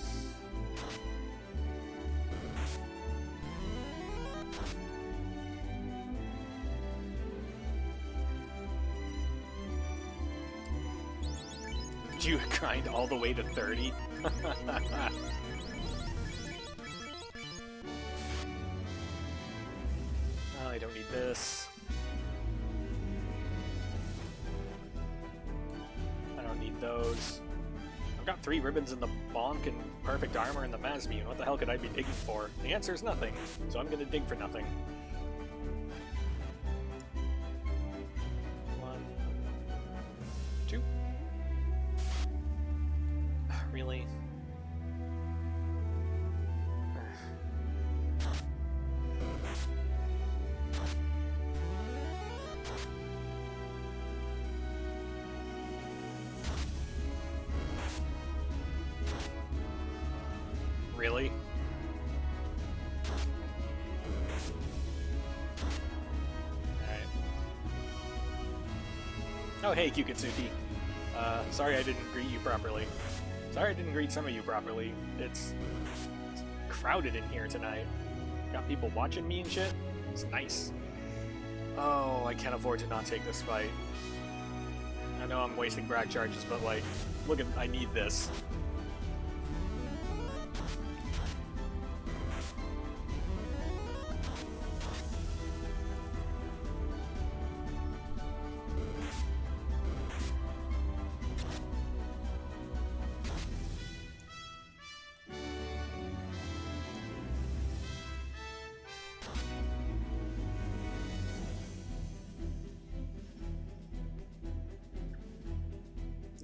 Did you grind all the way to 30? Oh, I don't need this. I don't need those. I've got 3 ribbons in the bonk and perfect armor in the Masmune. What the hell could I be digging for? The answer is nothing, so I'm gonna dig for nothing. 1, 2. Really? Really? Alright. Oh, hey, Kukitsuki. Sorry I didn't greet you properly. Sorry I didn't greet some of you properly. It's crowded in here tonight. Got people watching me and shit. It's nice. Oh, I can't afford to not take this fight. I know I'm wasting brag charges, but like, look at, I need this.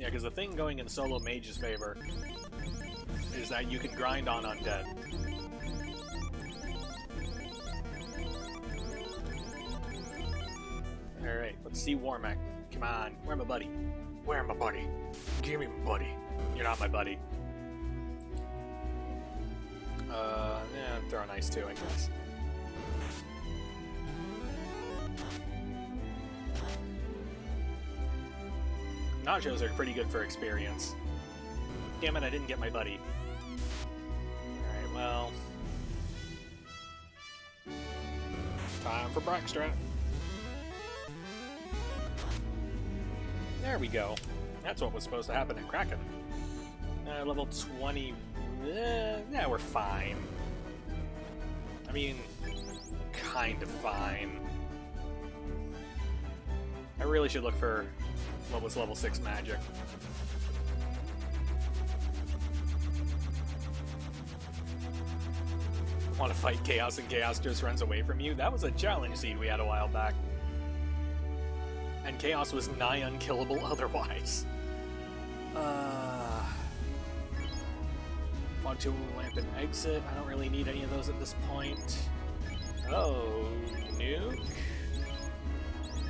Yeah, because the thing going in solo mage's favor is that you can grind on undead. Alright, let's see Warmack. Come on, where my buddy? Where my buddy? Give me my buddy. You're not my buddy. Yeah, throw an ice too, I guess. Nachos are pretty good for experience. Damn it, I didn't get my buddy. Alright, well... time for Brackstrat. There we go. That's what was supposed to happen in Kraken. Level 20... yeah, we're fine. I mean, kind of fine. I really should look for what was level 6 magic. Want to fight Chaos and Chaos just runs away from you? That was a challenge seed we had a while back. And Chaos was nigh unkillable otherwise. Fog Tomb, Lamp, and Exit. I don't really need any of those at this point. Oh, Nuke.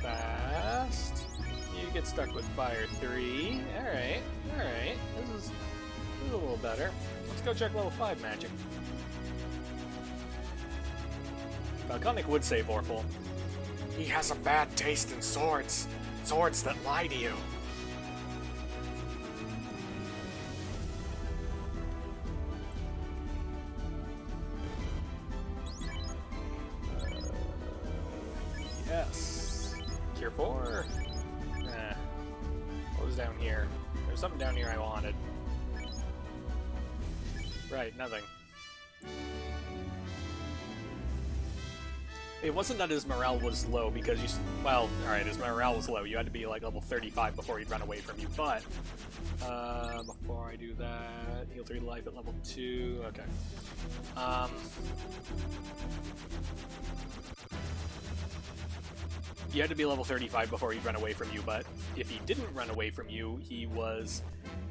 Fast. You get stuck with Fire 3. Alright, alright. This is a little better. Let's go check level 5 magic. Falconic would say Vorpal. He has a bad taste in swords. Swords that lie to you. Yes. Cure 4. What was down here? There's something down here I wanted. Right, nothing. It wasn't that his morale was low because you... well, alright, his morale was low. You had to be like level 35 before he'd run away from you, but... before I do that... heal 3 life at level 2... okay. You had to be level 35 before he'd run away from you, but if he didn't run away from you, he was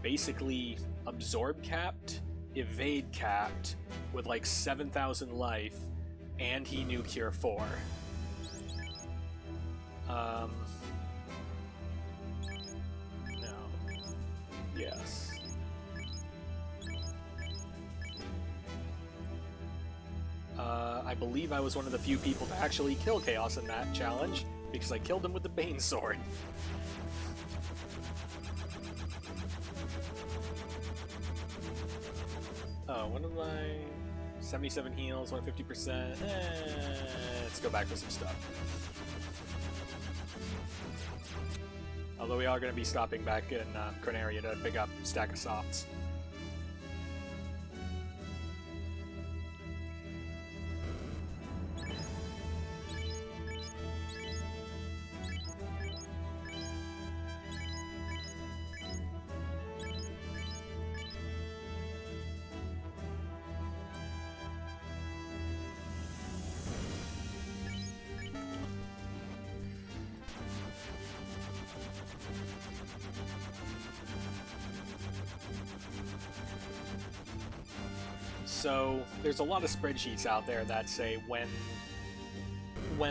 basically absorb capped, evade capped, with like 7,000 life, and he knew Cure 4. No. Yes. I believe I was one of the few people to actually kill Chaos in that challenge, because I killed him with the Bane Sword. Oh, what am I... 77 heals, 150%. Let's go back for some stuff. Although we are going to be stopping back in Cronaria to pick up a stack of softs. So there's a lot of spreadsheets out there that say when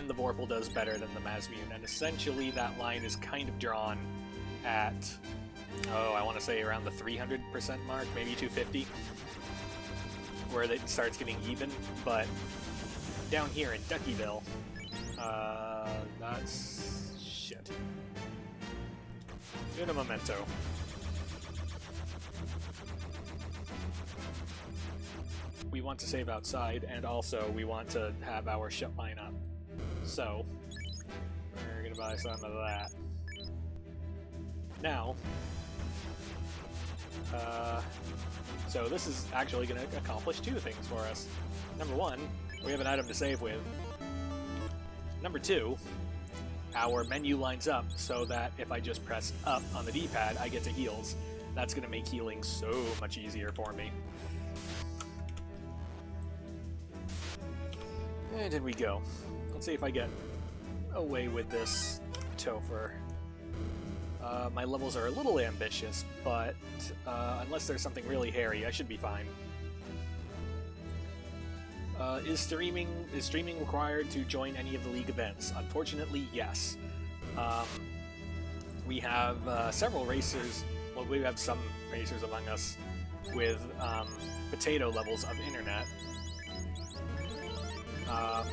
the Vorpal does better than the Mazmune, and essentially that line is kind of drawn at, oh, I want to say around the 300% mark, maybe 250, where it starts getting even, but down here in Duckyville, that's shit. Una memento. We want to save outside, and also we want to have our shut line up. So, we're gonna buy some of that. Now, so this is actually gonna accomplish two things for us. Number one, we have an item to save with. Number two, our menu lines up so that if I just press up on the D-pad, I get to heals. That's gonna make healing so much easier for me. And in we go. Let's see if I get away with this Topher. My levels are a little ambitious, but unless there's something really hairy, I should be fine. Is streaming required to join any of the League events? Unfortunately, yes. We have several racers, well, we have some racers among us with potato levels of internet,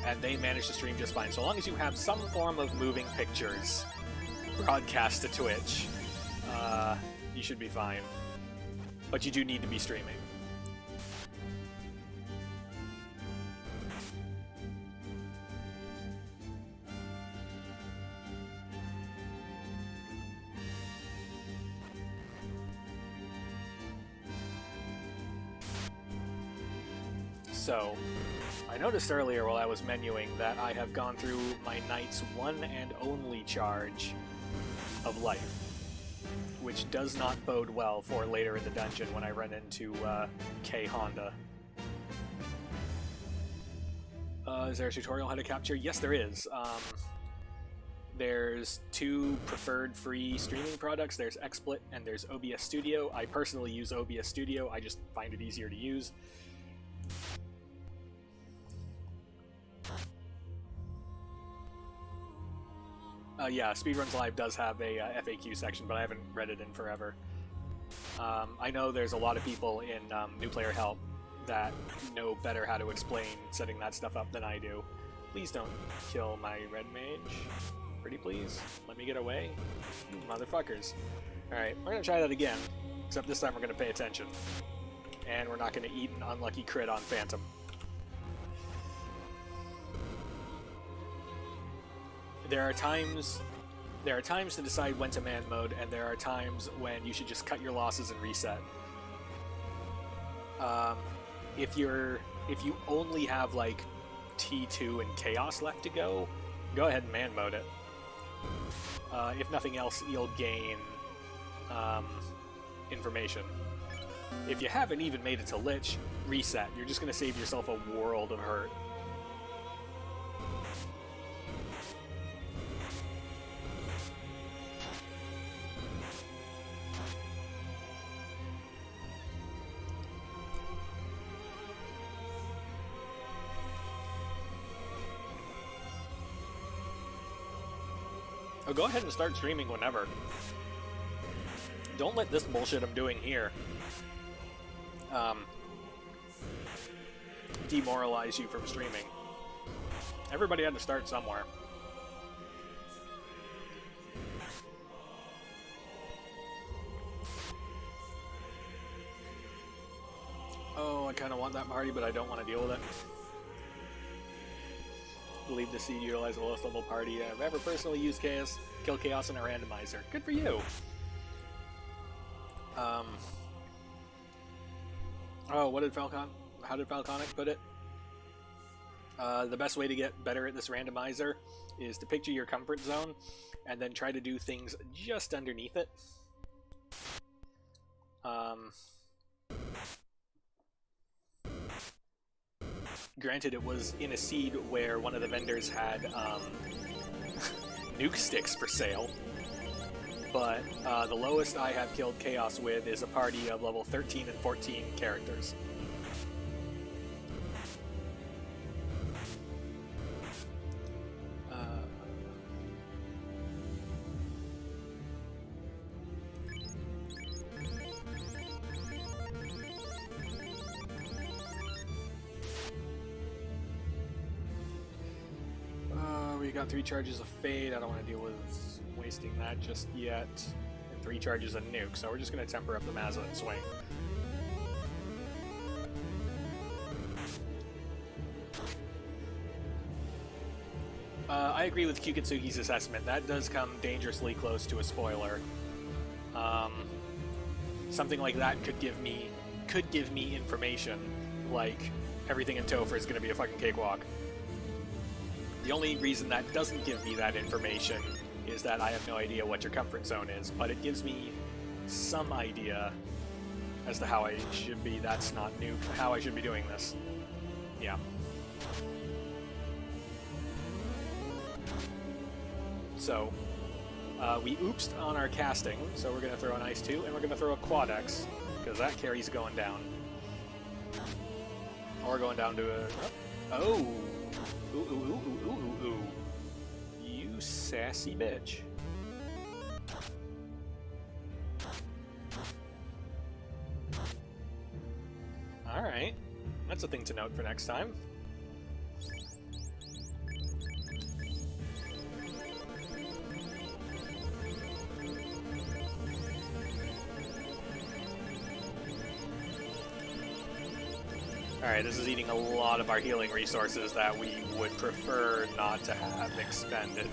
and they manage to stream just fine. So long as you have some form of moving pictures broadcast to Twitch, you should be fine. But you do need to be streaming. So, I noticed earlier while I was menuing that I have gone through my knight's one and only charge of life, which does not bode well for later in the dungeon when I run into K Honda. Is there a tutorial how to capture? Yes, there is. There's two preferred free streaming products. There's XSplit and there's OBS Studio. I personally use OBS Studio. I just find it easier to use. Yeah, Speedruns Live does have a FAQ section, but I haven't read it in forever. I know there's a lot of people in New Player Help that know better how to explain setting that stuff up than I do. Please don't kill my red mage. Pretty please. Let me get away. You motherfuckers. Alright, we're gonna try that again. Except this time we're gonna pay attention. And we're not gonna eat an unlucky crit on Phantom. There are times to decide when to man mode, and there are times when you should just cut your losses and reset. If you only have like T2 and Chaos left to go ahead and man mode it. If nothing else, you'll gain information. If you haven't even made it to Lich, reset. You're just going to save yourself a world of hurt. Oh, go ahead and start streaming whenever. Don't let this bullshit I'm doing here demoralize you from streaming. Everybody had to start somewhere. Oh, I kind of want that party, but I don't want to deal with it. Believe the seed utilize the lowest level party I've ever personally used Chaos, kill Chaos in a randomizer. Good for you. Oh, what did how did Falconic put it? The best way to get better at this randomizer is to picture your comfort zone and then try to do things just underneath it. Granted, it was in a seed where one of the vendors had nuke sticks for sale, but the lowest I have killed Chaos with is a party of level 13 and 14 characters. We got 3 charges of Fade. I don't want to deal with wasting that just yet. And 3 charges of Nuke, so we're just going to temper up the Mazza and swing. I agree with Kukitsugi's assessment. That does come dangerously close to a spoiler. Something like that could give me information, like everything in Topher is going to be a fucking cakewalk. The only reason that doesn't give me that information is that I have no idea what your comfort zone is, but it gives me some idea as to how I should be. That's not new. How I should be doing this. Yeah. So, We oopsed on our casting, so we're going to throw an Ice 2, and we're going to throw a Quad X, because that carry's going down. Or going down to a... Oh! Ooh, ooh, ooh, ooh, ooh, ooh. You sassy bitch. Alright. That's a thing to note for next time. Alright, this is eating a lot of our healing resources that we would prefer not to have expended.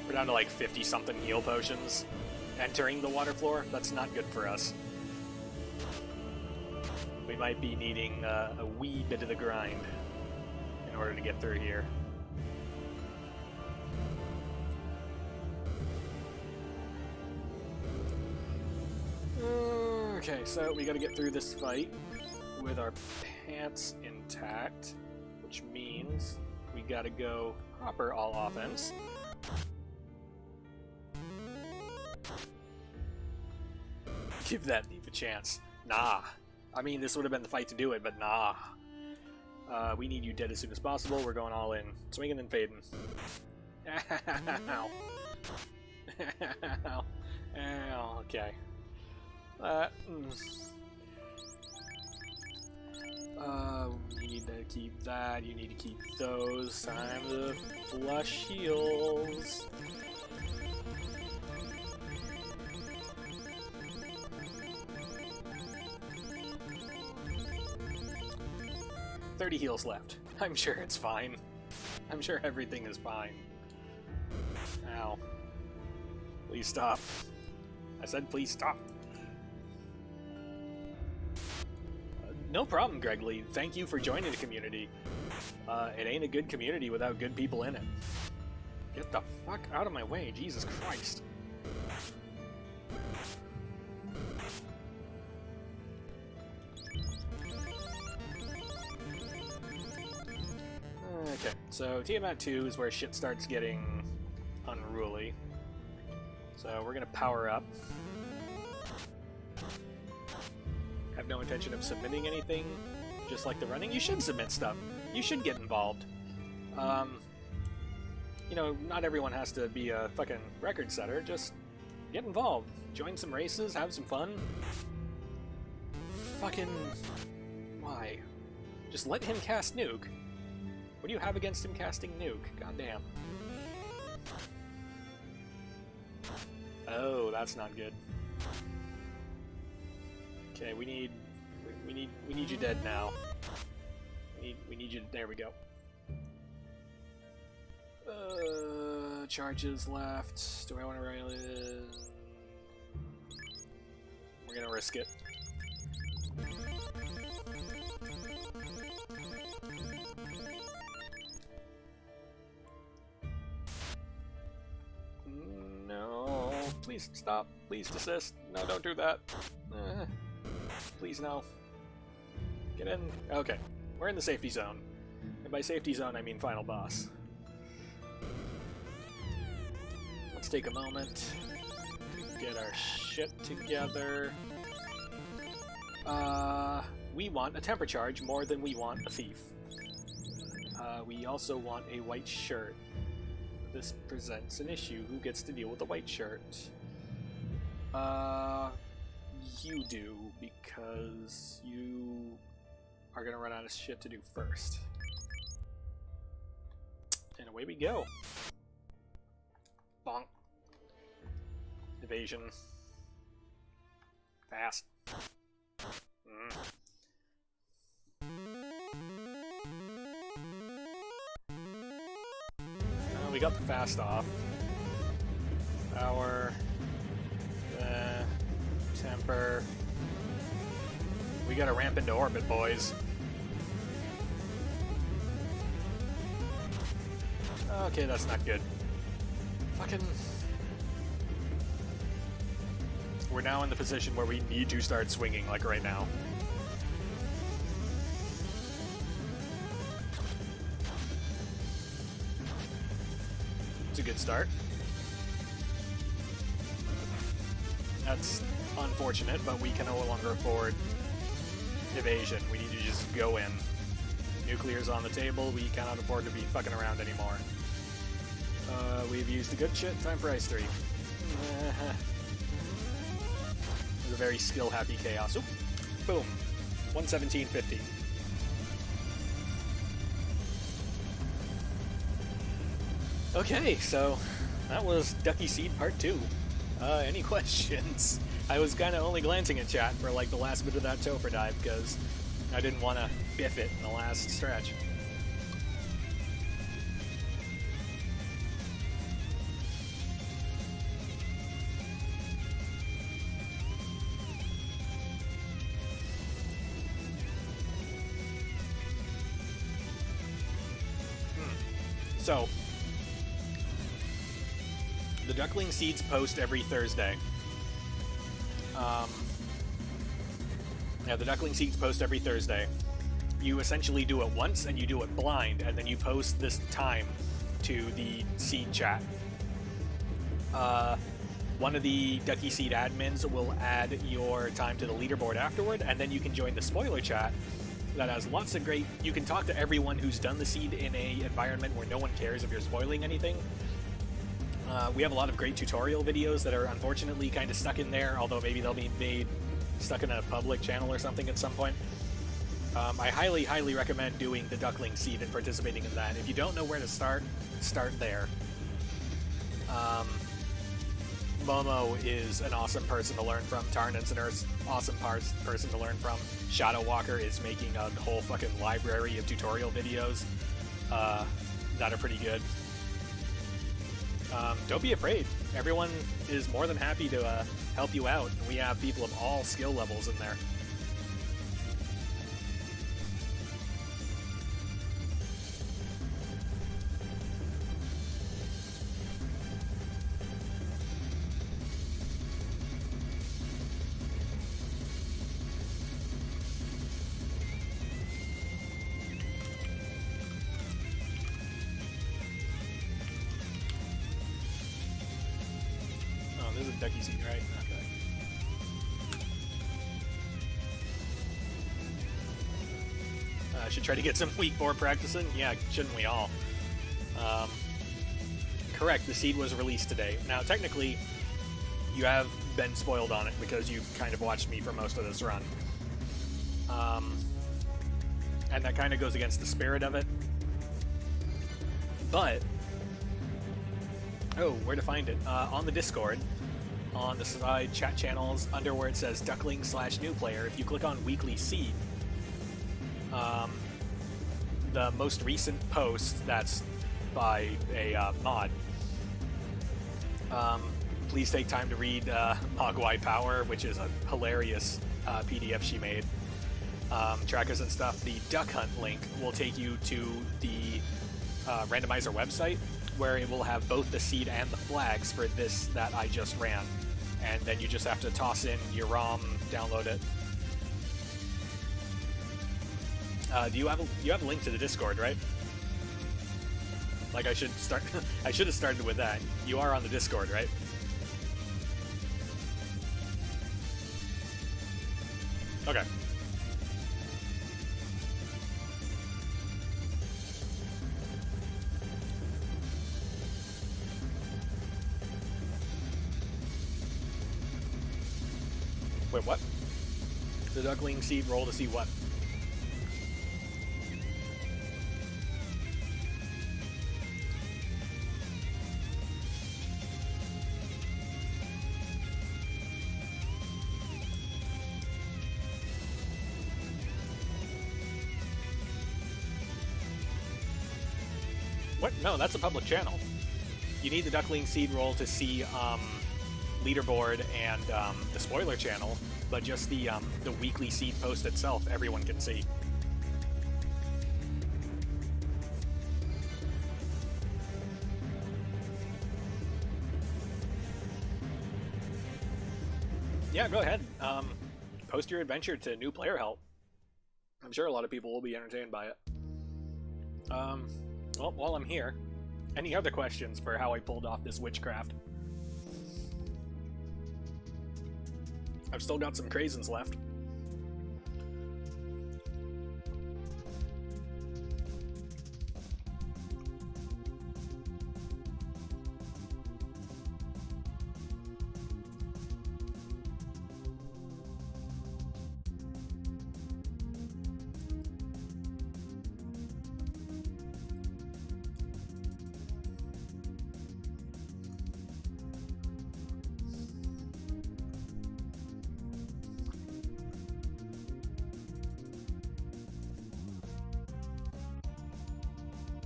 We're down to like 50-something heal potions entering the water floor. That's not good for us. We might be needing a wee bit of the grind in order to get through here. Okay, so we gotta get through this fight with our pants intact, which means we gotta go proper all offense. Give that thief a chance. Nah. I mean, this would have been the fight to do it, but nah. We need you dead as soon as possible. We're going all in. Swinging and fading. Ow. Ow. Ow. Okay. You need to keep that. You need to keep those. Time to flush heals. $30 heals left. I'm sure it's fine. I'm sure everything is fine. Ow. Please stop. I said please stop. No problem, Greg Lee. Thank you for joining the community. It ain't a good community without good people in it. Get the fuck out of my way, Jesus Christ. Okay, so Tiamat 2 is where shit starts getting unruly. So we're gonna power up. Have no intention of submitting anything, just like the running. You should submit stuff. You should get involved. You know, not everyone has to be a fucking record setter. Just get involved. Join some races, have some fun. Fucking... why? Just let him cast Nuke. What do you have against him casting Nuke? Goddamn. Oh, that's not good. Okay, we need you dead now. We need you. There we go. Charges left. Do I want to rail it? We're gonna risk it. No, please stop. Please desist. No, don't do that. Please no. Get in. Okay, we're in the safety zone. And by safety zone, I mean final boss. Let's take a moment to get our shit together. We want a temper charge more than we want a thief. We also want a white shirt. This presents an issue. Who gets to deal with the white shirt? You do, because you are gonna run out of shit to do first. And away we go. Bonk. Evasion. Fast. We got the fast off. Power. Temper. We gotta ramp into orbit, boys. Okay, that's not good. Fucking... We're now in the position where we need to start swinging, like right now. That's a good start. That's unfortunate, but we can no longer afford evasion. We need to just go in. Nuclear's on the table. We cannot afford to be fucking around anymore. We've used the good shit. Time for Ice 3. It was a very skill-happy chaos. Oop. Boom. 117.50. Okay, so that was Ducky Seed Part 2. Any questions? I was kind of only glancing at chat for like the last bit of that Topher dive because I didn't want to biff it in the last stretch. So, the Duckling Seeds post every Thursday. Yeah, the Duckling Seeds post every Thursday. You essentially do it once, and you do it blind, and then you post this time to the Seed chat. One of the Ducky Seed admins will add your time to the leaderboard afterward, and then you can join the spoiler chat that has lots of great... You can talk to everyone who's done the Seed in a environment where no one cares if you're spoiling anything. We have a lot of great tutorial videos that are unfortunately kind of stuck in there, although maybe they'll be made stuck in a public channel or something at some point. I highly, highly recommend doing the Duckling Seed and participating in that. If you don't know where to start, start there. Momo is an awesome person to learn from. Tarnan's an awesome person to learn from. Shadow Walker is making a whole fucking library of tutorial videos that are pretty good. Don't be afraid. Everyone is more than happy to help you out. We have people of all skill levels in there. Ducky Seed, right? Okay. I should try to get some week 4 practicing. Yeah, shouldn't we all? Correct, the Seed was released today. Now, technically, you have been spoiled on it because you've kind of watched me for most of this run. And that kind of goes against the spirit of it. But, oh, where to find it? On the Discord. On the side chat channels, under where it says Duckling/new player, if you click on Weekly Seed, the most recent post that's by a mod, please take time to read Mogwai Power, which is a hilarious PDF she made. Trackers and stuff. The Duck Hunt link will take you to the Randomizer website, where it will have both the Seed and the flags for this that I just ran. And then you just have to toss in your ROM, download it. You have a link to the Discord, right? Like I should start. I should have started with that. You are on the Discord, right? Okay. Wait, what? The Duckling Seed roll to see what? What? No, that's a public channel. You need the Duckling Seed roll to see leaderboard and the spoiler channel, but just the weekly Seed post itself, everyone can see. Yeah, go ahead. Post your adventure to new player help. I'm sure a lot of people will be entertained by it. Well, while I'm here, Any other questions for how I pulled off this witchcraft? I've still got some craisins left.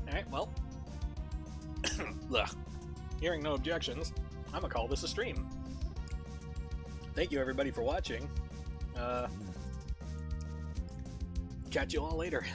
Alright, well. Ugh. Hearing no objections, I'm gonna call this a stream. Thank you everybody for watching. Catch you all later.